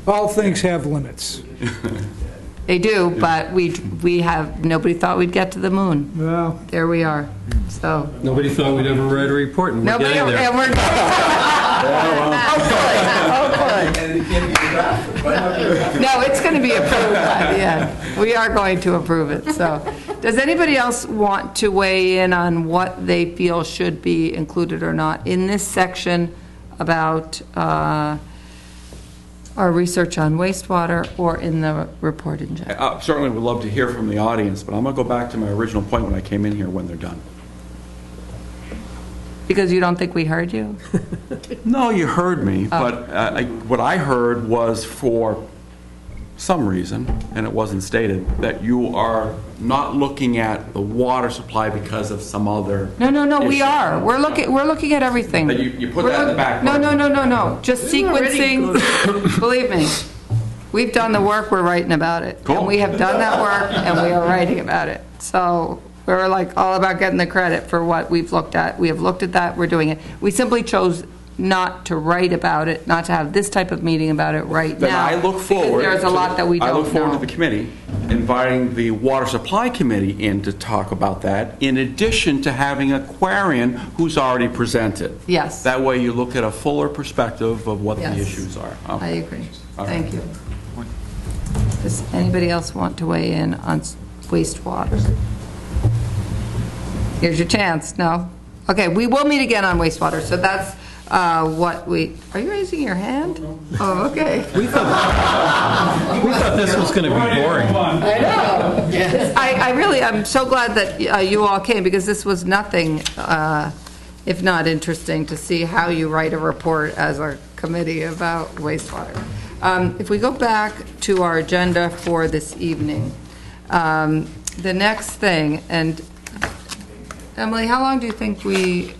All things have limits.
They do, but nobody thought we'd get to the moon.
Well,
There we are, so.
Nobody thought we'd ever write a report, and we're
Nobody,
getting there.
and we're, hopefully. No, it's going to be approved by the end. We are going to approve it, so. Does anybody else want to weigh in on what they feel should be included or not in this section about our research on wastewater or in the report in general?
I certainly would love to hear from the audience, but I'm going to go back to my original point when I came in here when they're done.
Because you don't think we heard you?
No, you heard me, but what I heard was for some reason, and it wasn't stated, that you are not looking at the water supply because of some other
No, we
issue.
are. We're looking at everything.
But you put that in the back
No,
burner.
just
We already
sequencing, believe me. We've done the work, we're writing about it.
Cool.
And we have done that work, and we are writing about it. So we're like all about getting the credit for what we've looked at. We have looked at that, we're doing it. We simply chose not to write about it, not to have this type of meeting about it right
Then
now.
I look forward.
Because there's a lot that we don't know.
I look forward to the committee inviting the water supply committee in to talk about that, in addition to having Aquarian, who's already presented.
Yes.
That way you look at a fuller perspective of what the
Yes.
issues are.
I agree.
All right.
Thank you. Does anybody else want to weigh in on wastewater? Here's your chance. No? Okay, we will meet again on wastewater, so that's what we, are you raising your hand? Oh, okay.
We thought this was going to be boring.
I know.
I really, I'm so glad that you all came, because this was nothing if not interesting to see how you write a report as a committee about wastewater. If we go back to our agenda for this evening, the next thing, and Emily, how long do you think we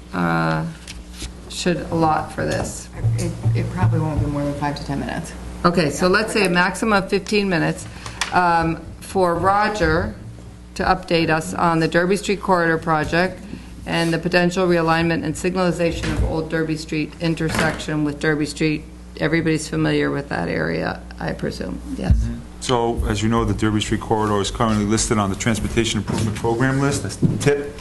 should allot for this?
It probably won't be more than 5 to 10 minutes.
Okay, so let's say a maximum of 15 minutes for Roger to update us on the Derby Street Corridor project and the potential realignment and signalization of Old Derby Street intersection with Derby Street. Everybody's familiar with that area, I presume. Yes.
So, as you know, the Derby Street Corridor is currently listed on the Transportation Improvement Program list. That's the tip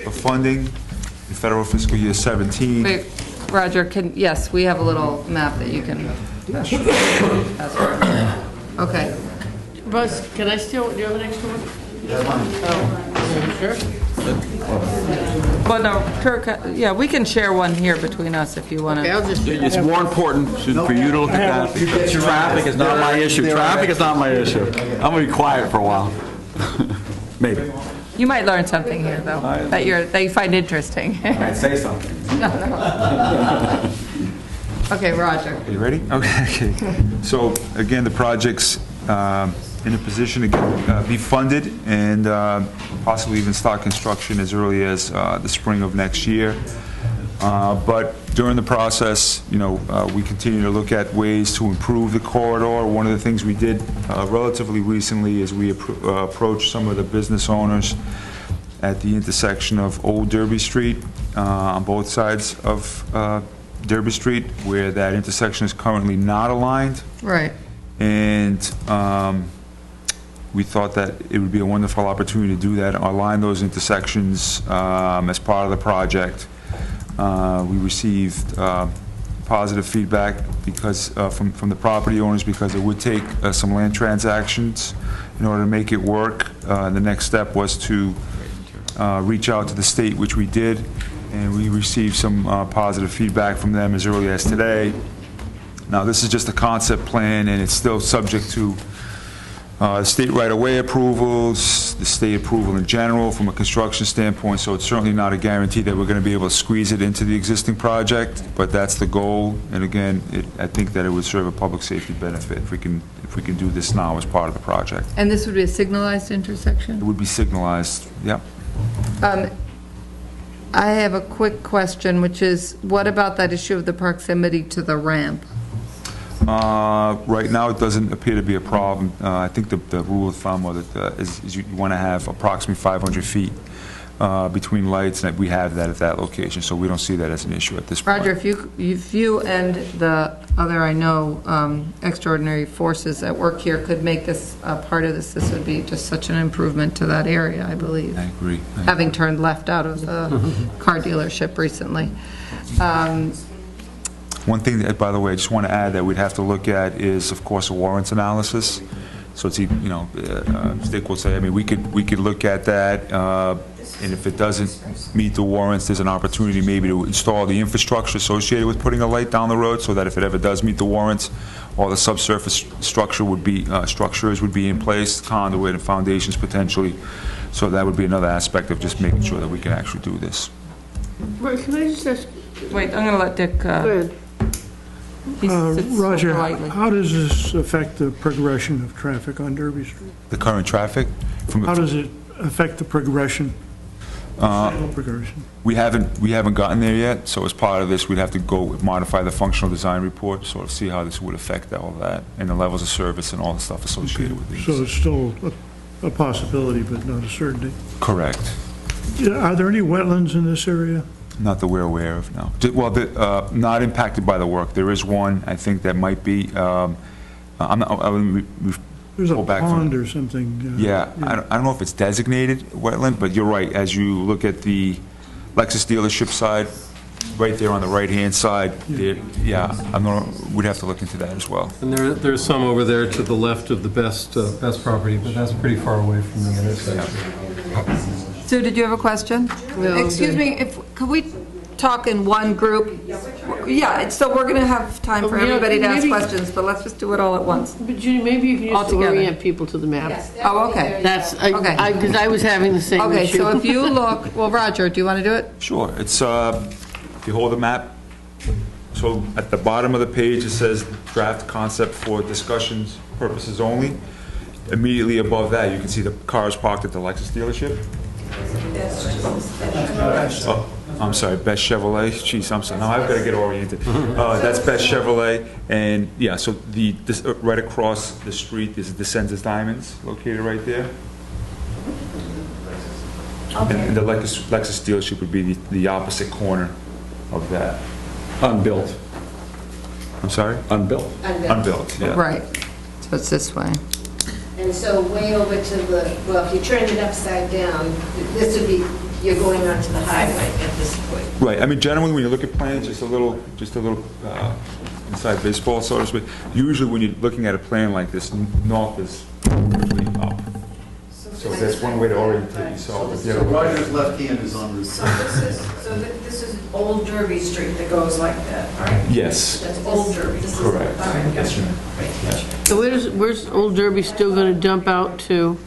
of funding in federal fiscal year 17.
Wait, Roger, yes, we have a little map that you can. Okay.
Russ, can I steal, do you have an extra one? Oh, sure.
Well, no, Kirk, yeah, we can share one here between us if you want
Okay, I'll
to.
just.
It's more important for you to look at that, because traffic is not my issue. Traffic is not my issue. I'm going to be quiet for a while. Maybe.
You might learn something here, though, that you find interesting.
I'd say something.
Okay, Roger.
Are you ready? Okay. So, again, the project's in a position to be funded and possibly even start construction as early as the spring of next year. But during the process, we continue to look at ways to improve the corridor. One of the things we did relatively recently is we approached some of the business owners at the intersection of Old Derby Street on both sides of Derby Street, where that intersection is currently not aligned.
Right.
And we thought that it would be a wonderful opportunity to do that, align those intersections as part of the project. We received positive feedback because from the property owners, because it would take some land transactions in order to make it work. The next step was to reach out to the state, which we did, and we received some positive feedback from them as early as today. Now, this is just a concept plan, and it's still subject to state right-of-way approvals, the state approval in general from a construction standpoint, so it's certainly not a guarantee that we're going to be able to squeeze it into the existing project, but that's the goal. And again, I think that it would serve a public safety benefit if we can do this now as part of the project.
And this would be a signalized
It
intersection?
would be signalized, yep.
I have a quick question, which is, what about that issue of the proximity to the ramp?
Right now, it doesn't appear to be a problem. I think the rule of thumb is you want to have approximately 500 feet between lights, and we have that at that location, so we don't see that as an issue at this point.
Roger, if you and the other, I know, extraordinary forces at work here could make this part of this would be just such an improvement to that area, I believe.
I agree.
Having turned left out of the car dealership recently.
One thing that, by the way, I just want to add that we'd have to look at is, of course, a warrants analysis. So it's, Dick will say, I mean, we could look at that, and if it doesn't meet the warrants, there's an opportunity maybe to install the infrastructure associated with putting a light down the road, so that if it ever does meet the warrants, all the subsurface structures would be in place, conduit and foundations potentially. So that would be another aspect of just making sure that we can actually do this.
Right, can I just ask?
Wait, I'm going to let Dick.
Go ahead.
Roger, how does this affect the progression of traffic on Derby Street?
The current traffic?
How does it affect the progression? Progression?
We haven't gotten there yet, so as part of this, we'd have to go modify the functional design report, sort of see how this would affect all that, and the levels of service and all the stuff associated with these.
So it's still a possibility, but not a certainty?
Correct.
Are there any wetlands in this area?
Not that we're aware of, no. Well, not impacted by the work. There is one, I think, that might be,
There's a
pull back from-
pond or something.
Yeah, I don't know if it's designated wetland, but you're right. As you look at the Lexus dealership side, right there on the right-hand side, we'd have to look into that as well.
And there's some over there to the left of the best property, but that's pretty far away from the intersection.
Sue, did you have a question?
No,
Excuse me, could we talk in one group? Yeah, so we're going to have time for everybody to ask questions, but let's just do it all at once.
But Judy, maybe you can just
Altogether.
orient people to the map.
Oh, okay.
That's,
Okay.
because I was having the same
Okay,
issue.
so if you look, well, Roger, do you want to do it?
Sure. It's, if you hold the map, so at the bottom of the page, it says draft concept for discussions purposes only. Immediately above that, you can see the cars parked at the Lexus dealership. Oh, I'm sorry, Best Chevrolet. Jeez, I'm sorry. Now I've got to get oriented. That's Best Chevrolet, and yeah, so right across the street is Descendants Diamonds, located right there. And the Lexus dealership would be the opposite corner of that.
Unbuilt.
I'm sorry?
Unbuilt.
Unbuilt, yeah.
Right, so it's this way.
And so way over to the, well, if you turn it upside down, this would be, you're going onto the highway at this point.
Right, I mean, generally, when you look at plans, just a little inside baseball, so to speak. Usually, when you're looking at a plan like this, north is usually up. So that's one way to orientate yourself.
So Roger's left hand is on the...
So this is Old Derby Street that goes like that, right?
Yes.
That's Old Derby. This is-
Correct.
All right,
That's
gotcha.
right.
Right, gotcha.
So where's Old Derby still going to dump out to?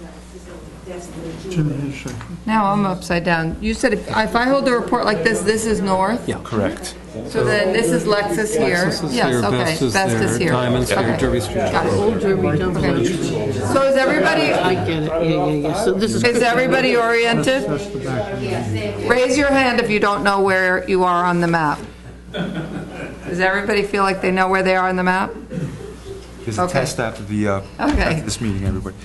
It's in the intersection.
Now I'm upside down. You said if I hold a report like this, this is north?
Yeah.
Correct.
So then this is Lexus here?
Lexus is
Yes,
here,
okay.
Best is
Best is
there,
here.
Diamonds here,
Okay.
Derby Street.
Got it.
Old Derby dump out.
Okay. So is everybody,
I get it, yeah. So this is...
is everybody oriented? Raise your hand if you don't know where you are on the map. Does everybody feel like they know where they are on the map?
There's a
Okay.
test after this meeting, everybody.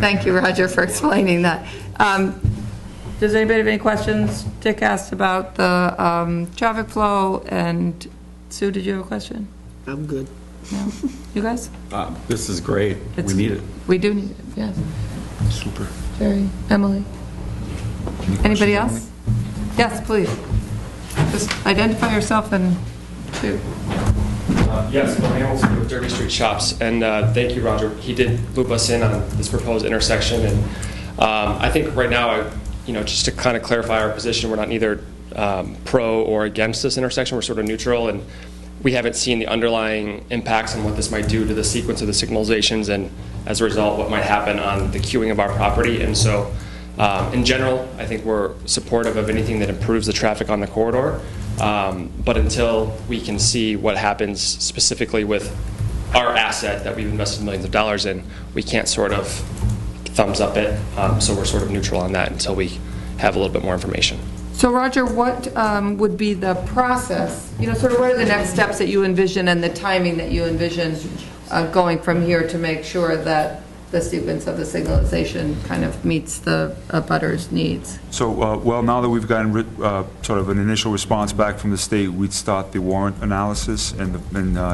Thank you, Roger, for explaining that. Does anybody have any questions? Dick asked about the traffic flow, and Sue, did you have a question?
I'm good.
No? You guys?
This is great. We
It's-
need it.
We do need it, yes.
Super.
Jerry, Emily? Anybody else? Yes, please. Just identify yourself and shoot.
Yes, Bill Hamilton with Derby Street Shops, and thank you, Roger. He did loop us in on this proposed intersection, and I think right now, just to kind of clarify our position, we're not neither pro or against this intersection. We're sort of neutral, and we haven't seen the underlying impacts on what this might do to the sequence of the signalizations, and as a result, what might happen on the queuing of our property. And so, in general, I think we're supportive of anything that improves the traffic on the corridor. But until we can see what happens specifically with our asset that we've invested millions of dollars in, we can't sort of thumbs up it. So we're sort of neutral on that until we have a little bit more information.
So Roger, what would be the process, sort of what are the next steps that you envision and the timing that you envision going from here to make sure that the sequence of the signalization kind of meets the abutters' needs?
So, well, now that we've gotten sort of an initial response back from the state, we'd start the warrant analysis and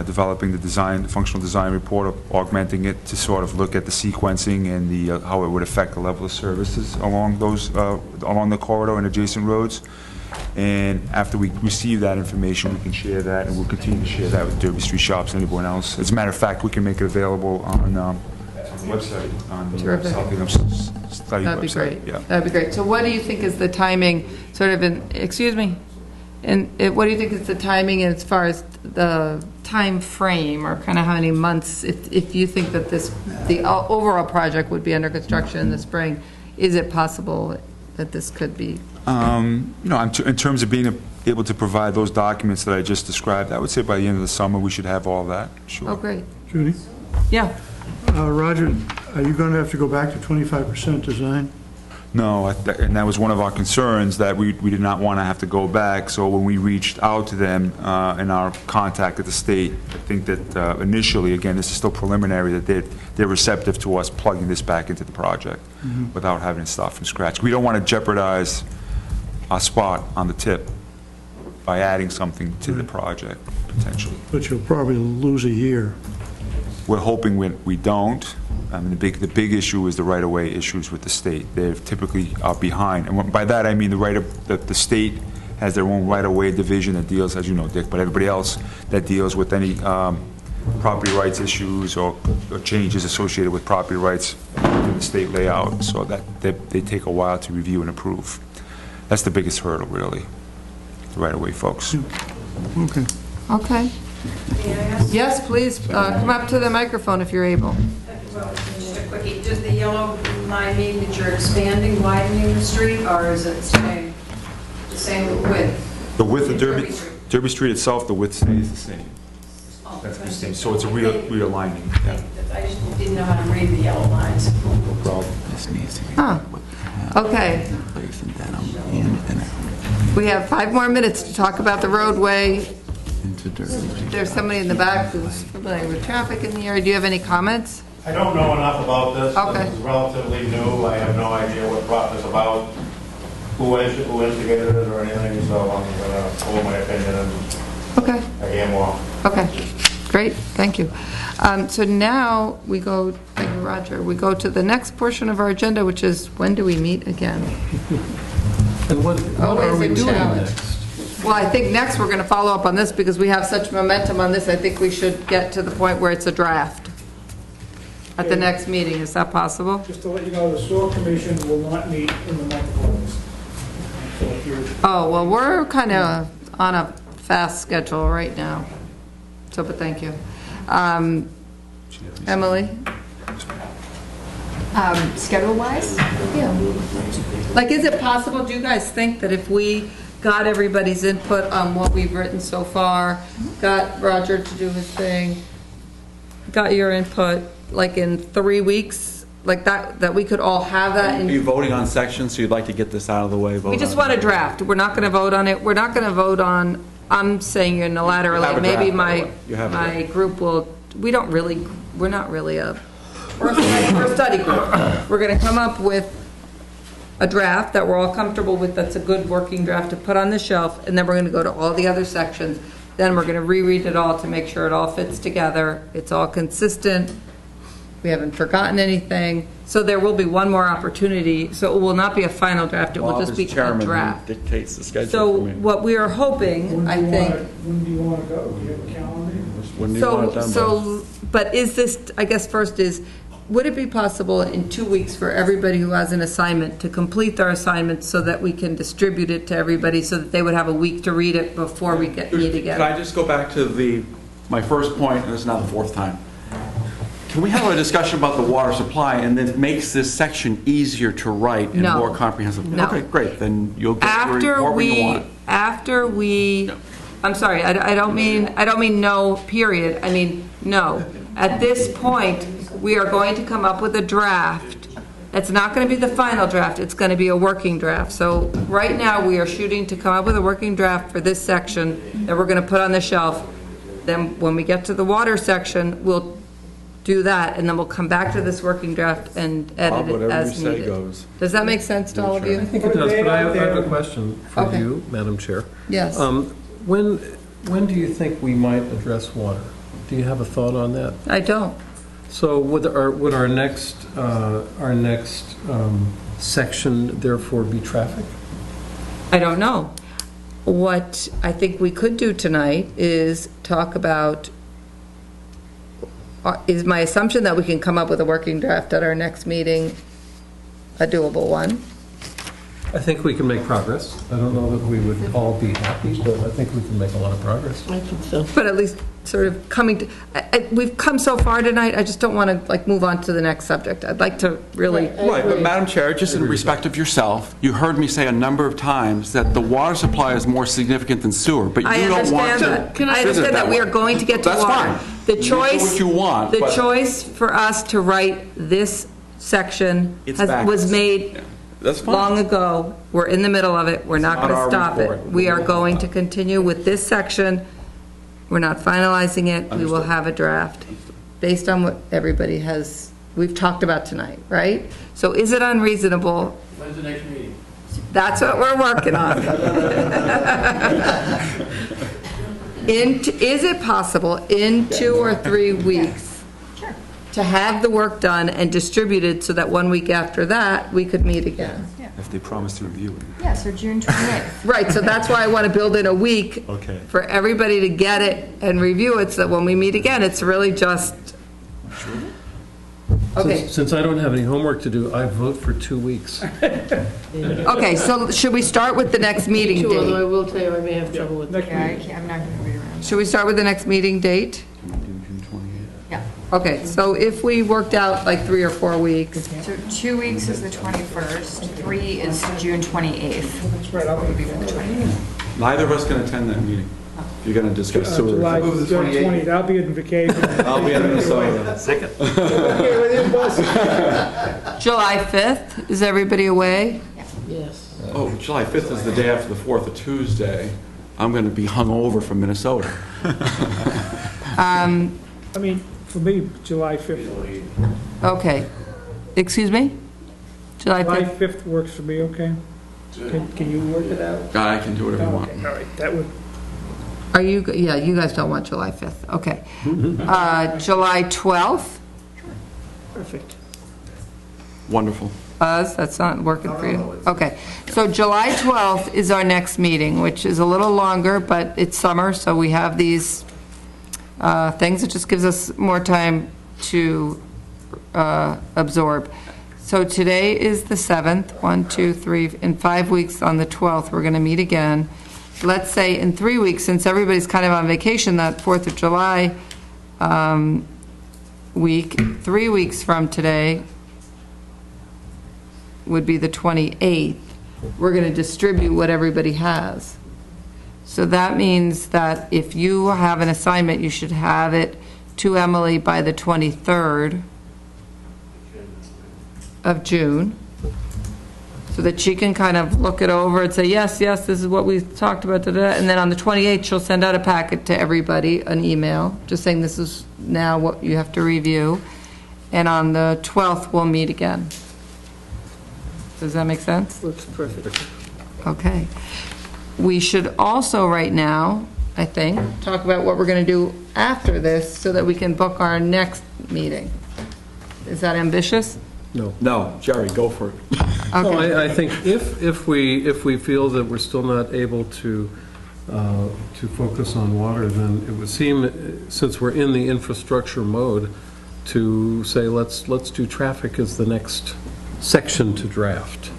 developing the design, the functional design report, augmenting it to sort of look at the sequencing and the how it would affect the level of services along those along the corridor and adjacent roads. And after we receive that information, we can share that, and we'll continue to share that with Derby Street Shops and anyone else. As a matter of fact, we can make it available on the website, on the South Hingham study website.
That'd be great.
Yeah.
That'd be great. So what do you think is the timing, sort of excuse me, and what do you think is the timing as far as the time frame, or kind of how many months, if you think that the overall project would be under construction in the spring, is it possible that this could be?
In terms of being able to provide those documents that I just described, I would say by the end of the summer, we should have all of that, sure.
Oh, great.
Judy?
Yeah.
Roger, are you going to have to go back to 25% design?
No, and that was one of our concerns, that we did not want to have to go back. So when we reached out to them in our contact at the state, I think that initially, again, this is still preliminary, that they're receptive to us plugging this back into the project without having to start from scratch. We don't want to jeopardize our spot on the tip by adding something to the project, potentially.
But you'll probably lose a year.
We're hoping we don't. I mean, the big issue is the right-of-way issues with the state. They typically are behind, and by that I mean the state has their own right-of-way division that deals, as you know, Dick, but everybody else that deals with any property rights issues or changes associated with property rights in the state layout. So that they take a while to review and approve. That's the biggest hurdle, really. The right-of-way folks.
Okay.
Okay. Yes, please, come up to the microphone if you're able.
Just a quickie, does the yellow line mean that you're expanding, widening the street, or is it staying the same width?
The width of Derby Street itself, the width stays the same. That's the same. So it's a realignment. Yeah.
I just didn't know how to read the yellow lines.
No problem.
Huh. Okay. We have 5 more minutes to talk about the roadway. There's somebody in the back who's familiar with traffic in the area. Do you have any comments?
I don't know enough about this.
Okay.
This is relatively new. I have no idea what brought this about, who instigated it or anything, so I'm going to hold my opinion and I am wrong.
Okay, great, thank you. So now we go, thank you, Roger, we go to the next portion of our agenda, which is when do we meet again?
And what are we doing next?
Well, I think next we're going to follow up on this because we have such momentum on this. I think we should get to the point where it's a draft at the next meeting. Is that possible?
Just to let you know, the sewer commission will not meet in the month of August. So if you're...
Oh, well, we're kind of on a fast schedule right now. So, but thank you. Emily?
Schedule-wise?
Yeah. Like, is it possible, do you guys think that if we got everybody's input on what we've written so far, got Roger to do his thing, got your input, like in 3 weeks, like that we could all have that?
Are you voting on sections, so you'd like to get this out of the way?
We just want a draft. We're not going to vote on it. We're not going to vote on, I'm saying unilaterally, maybe my group will, we're not really we're a study group. We're going to come up with a draft that we're all comfortable with, that's a good working draft to put on the shelf, and then we're going to go to all the other sections. Then we're going to reread it all to make sure it all fits together, it's all consistent, we haven't forgotten anything. So there will be one more opportunity, so it will not be a final draft, it will just be a draft.
Dictates the schedule
So
for me.
what we are hoping, I think...
When do you want to go? Do you have a calendar?
When do you want it done by?
But is this, I guess first is, would it be possible in 2 weeks for everybody who has an assignment to complete their assignment so that we can distribute it to everybody so that they would have a week to read it before we meet again?
Can I just go back to my first point, and this is now the 4th time. Can we have a discussion about the water supply, and then it makes this section easier to write and more comprehensive?
No.
Okay, great, then you'll get where you want.
After we, I'm sorry, I don't mean no, period, I mean no. At this point, we are going to come up with a draft That's not going to be the final draft, it's going to be a working draft. So right now, we are shooting to come up with a working draft for this section that we're going to put on the shelf. Then when we get to the water section, we'll do that, and then we'll come back to this working draft and edit it as needed.
Whatever you say goes.
Does that make sense to all of you?
I think it does, but I have a question for
Okay.
you, Madam Chair.
Yes.
When do you think we might address water? Do you have a thought on that?
I don't.
So would our next section therefore be traffic?
I don't know. What I think we could do tonight is talk about, is my assumption that we can come up with a working draft at our next meeting, a doable one?
I think we can make progress. I don't know that we would all be happy, but I think we can make a lot of progress.
I think so.
But at least sort of coming to, we've come so far tonight, I just don't want to like move on to the next subject. I'd like to really.
Right, but Madam Chair, just in respect of yourself, you heard me say a number of times that the water supply is more significant than sewer, but you
I
don't want
understand
to.
that. I understand that we are going to get to
That's
water.
fine.
The
You do
choice.
what you want,
The
but-
choice for us to write this section
It's back.
was made
That's fine.
long ago. We're in the middle of it. We're not
not
going to
our
stop
report.
it. We are going to continue with this section. We're not finalizing it. We will
Understood.
have a draft based on what everybody we've talked about tonight, right? So is it unreasonable?
When's the next meeting?
That's what we're working on. Is it possible in 2 or 3 weeks to have the work done and distributed so that 1 week after that, we could meet again?
If they promise to review it.
Yeah, so June 28th.
Right, so that's why I want to build in a week
Okay.
for everybody to get it and review it, so that when we meet again, it's really just. Okay,
Since I don't have any homework to do, I vote for 2 weeks.
okay, so should we start with the next meeting
Too, although I
date?
will tell you, I may have trouble with that.
Yeah, I'm not going to be around.
Should we start with the next meeting date?
Yeah.
Okay, so if we worked out like 3 or 4 weeks,
So 2 weeks is the 21st, 3 is June 28th.
That's right, I'll be there.
Neither of us can attend that meeting. You're going to discuss sewer.
July 20th, I'll be on vacation.
I'll be in Minnesota.
Okay, with your bus.
July 5th, is everybody away?
Yes.
Oh, July 5th is the day after the 4th, a Tuesday. I'm going to be hungover from Minnesota.
I mean, for me, July 5th.
Okay, excuse me? July
July
5th?
5th works for me, okay? Can you work it out?
God, I can do whatever you want.
Okay, all right, that would,
Are you, yeah, you guys don't want July 5th, okay. July 12th?
perfect.
Wonderful.
Buzz, that's not working for you? Okay, so July 12th is our next meeting, which is a little longer, but it's summer, so we have these things. It just gives us more time to absorb. So today is the 7th, 1, 2, 3, in 5 weeks on the 12th, we're going to meet again. Let's say in 3 weeks, since everybody's kind of on vacation, that 4th of July week, 3 weeks from today would be the 28th. We're going to distribute what everybody has. So that means that if you have an assignment, you should have it to Emily by the 23rd of June, so that she can kind of look it over and say, yes, yes, this is what we talked about today. And then on the 28th, she'll send out a packet to everybody, an email, just saying this is now what you have to review. And on the 12th, we'll meet again. Does that make sense?
Looks perfect.
Okay. We should also, right now, I think, talk about what we're going to do after this so that we can book our next meeting. Is that ambitious?
No, Jerry, go for it.
No, I think if we feel that we're still not able to focus on water, then it would seem, since we're in the infrastructure mode, to say let's do traffic as the next section to draft.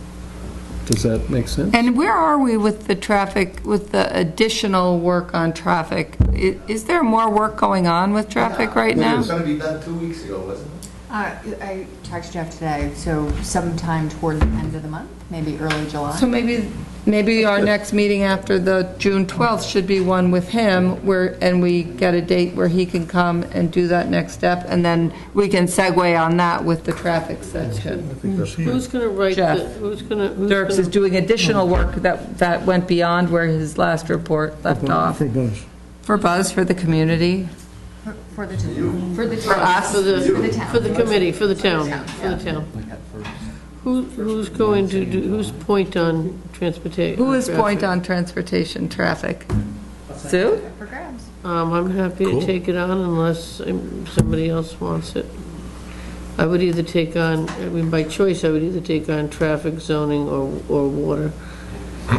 Does that make sense?
And where are we with the traffic, with the additional work on traffic? Is there more work going on with traffic right
It
now?
was going to be done 2 weeks ago, wasn't it?
I talked to Jeff today, so sometime toward the end of the month, maybe early July.
So maybe our next meeting after the June 12th should be one with him, and we get a date where he can come and do that next step, and then we can segue on that with the traffic section.
Who's going to write
Jeff.
who's
Dirks is doing additional work that went beyond where his last report left off.
For Buzz.
For Buzz, for the community.
For the
us.
town.
For the committee, for the town, for the town. Who's going to do, who's point on transportation?
Who is point on transportation traffic? Sue?
For grabs.
I'm happy to take it on unless somebody else wants it. I would either take on, by choice, I would either take on traffic, zoning, or water.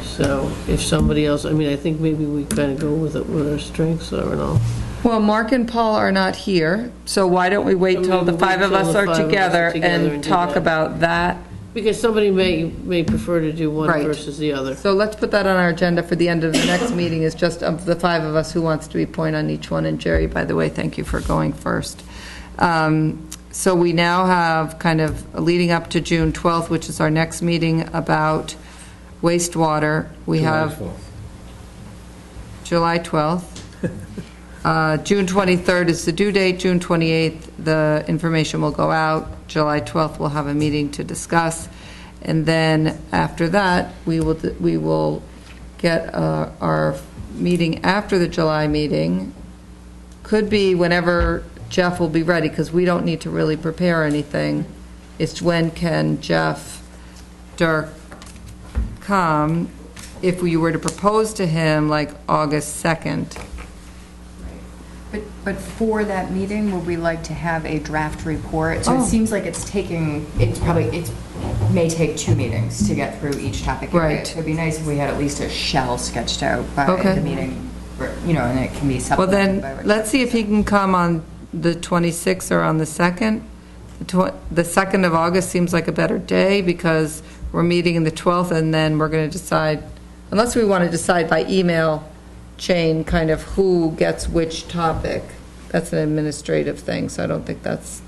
So if somebody else, I think maybe we kind of go with it, what our strengths are and all.
Well, Mark and Paul are not here, so why don't we wait till the five of us are together and talk about that?
Because somebody may prefer to do one
Right.
versus the other.
So let's put that on our agenda for the end of the next meeting, is just of the five of us who wants to be point on each one. And Jerry, by the way, thank you for going first. So we now have kind of leading up to June 12th, which is our next meeting about wastewater. We have July 12th. June 23rd is the due date. June 28th, the information will go out. July 12th, we'll have a meeting to discuss. And then after that, we will get our meeting after the July meeting. Could be whenever Jeff will be ready, because we don't need to really prepare anything. It's when can Jeff, Dirk come, if we were to propose to him like August 2nd.
But for that meeting, would we like to have a draft report? So it seems like it may take 2 meetings to get through each topic area.
Right.
So it'd be nice if we had at least a shell sketched out by the meeting, and it can be
Well,
supplemented by
then,
what
let's see if he can come on the 26th or on the 2nd. The 2nd of August seems like a better day, because we're meeting in the 12th, and then we're going to decide, unless we want to decide by email chain kind of who gets which topic. That's an administrative thing, so I don't think that's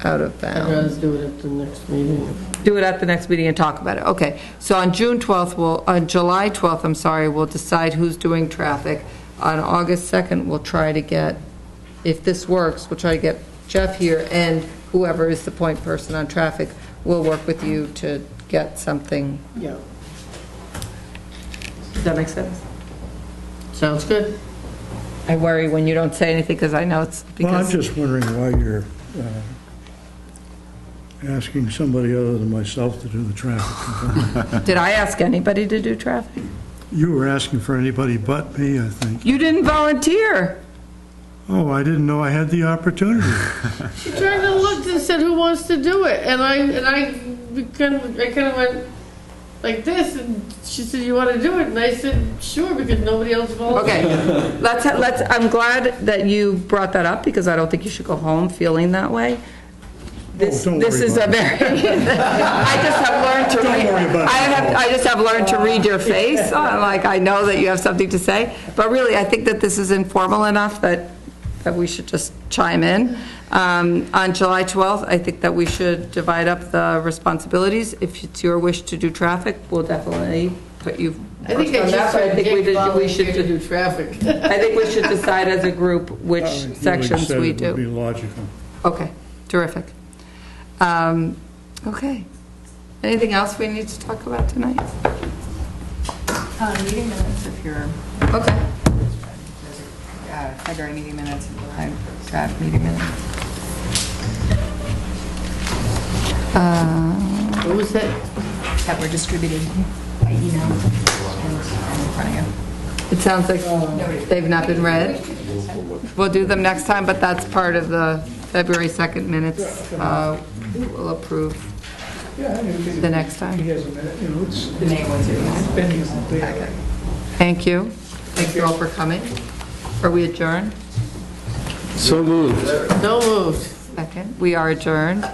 out of
I'd
bounds.
rather do it at the next meeting.
Do it at the next meeting and talk about it. Okay, so on June 12th, on July 12th, I'm sorry, we'll decide who's doing traffic. On August 2nd, we'll try to get, if this works, we'll try to get Jeff here, and whoever is the point person on traffic will work with you to get something.
Yeah.
Does that make sense?
Sounds good.
I worry when you don't say anything, because I know it's
Well, I'm
because,
just wondering why you're asking somebody other than myself to do the traffic component.
did I ask anybody to do traffic?
You were asking for anybody but me, I think.
You didn't volunteer.
Oh, I didn't know I had the opportunity.
She turned and looked and said, "Who wants to do it?" And I kind of went like this, and she said, "You want to do it?" And I said, "Sure," because nobody else volunteered.
Okay, let's, I'm glad that you brought that up, because I don't think you should go home feeling that way. This
don't worry
is a
about
very, I just have learned to read.
Don't worry about it.
I just have learned to read your face, like I know that you have something to say, but really, I think that this is informal enough that we should just chime in. On July 12th, I think that we should divide up the responsibilities. If it's your wish to do traffic, we'll definitely put you
I think
first on that, but I think we should
to do traffic.
I think we should decide as a group which sections we
It would be
do.
logical.
Okay, terrific. Okay. Anything else we need to talk about tonight?
meeting minutes, if you're,
Okay.
February meeting minutes, draft meeting minutes.
What was that?
That were distributed by email and in front of you.
It sounds like they've not been read. We'll do them next time, but that's part of the February 2nd minutes. We'll approve the next time.
The May ones are
Okay. Thank you. Thank you all for coming. Are we adjourned?
So moved.
No moved.
Second. We are adjourned.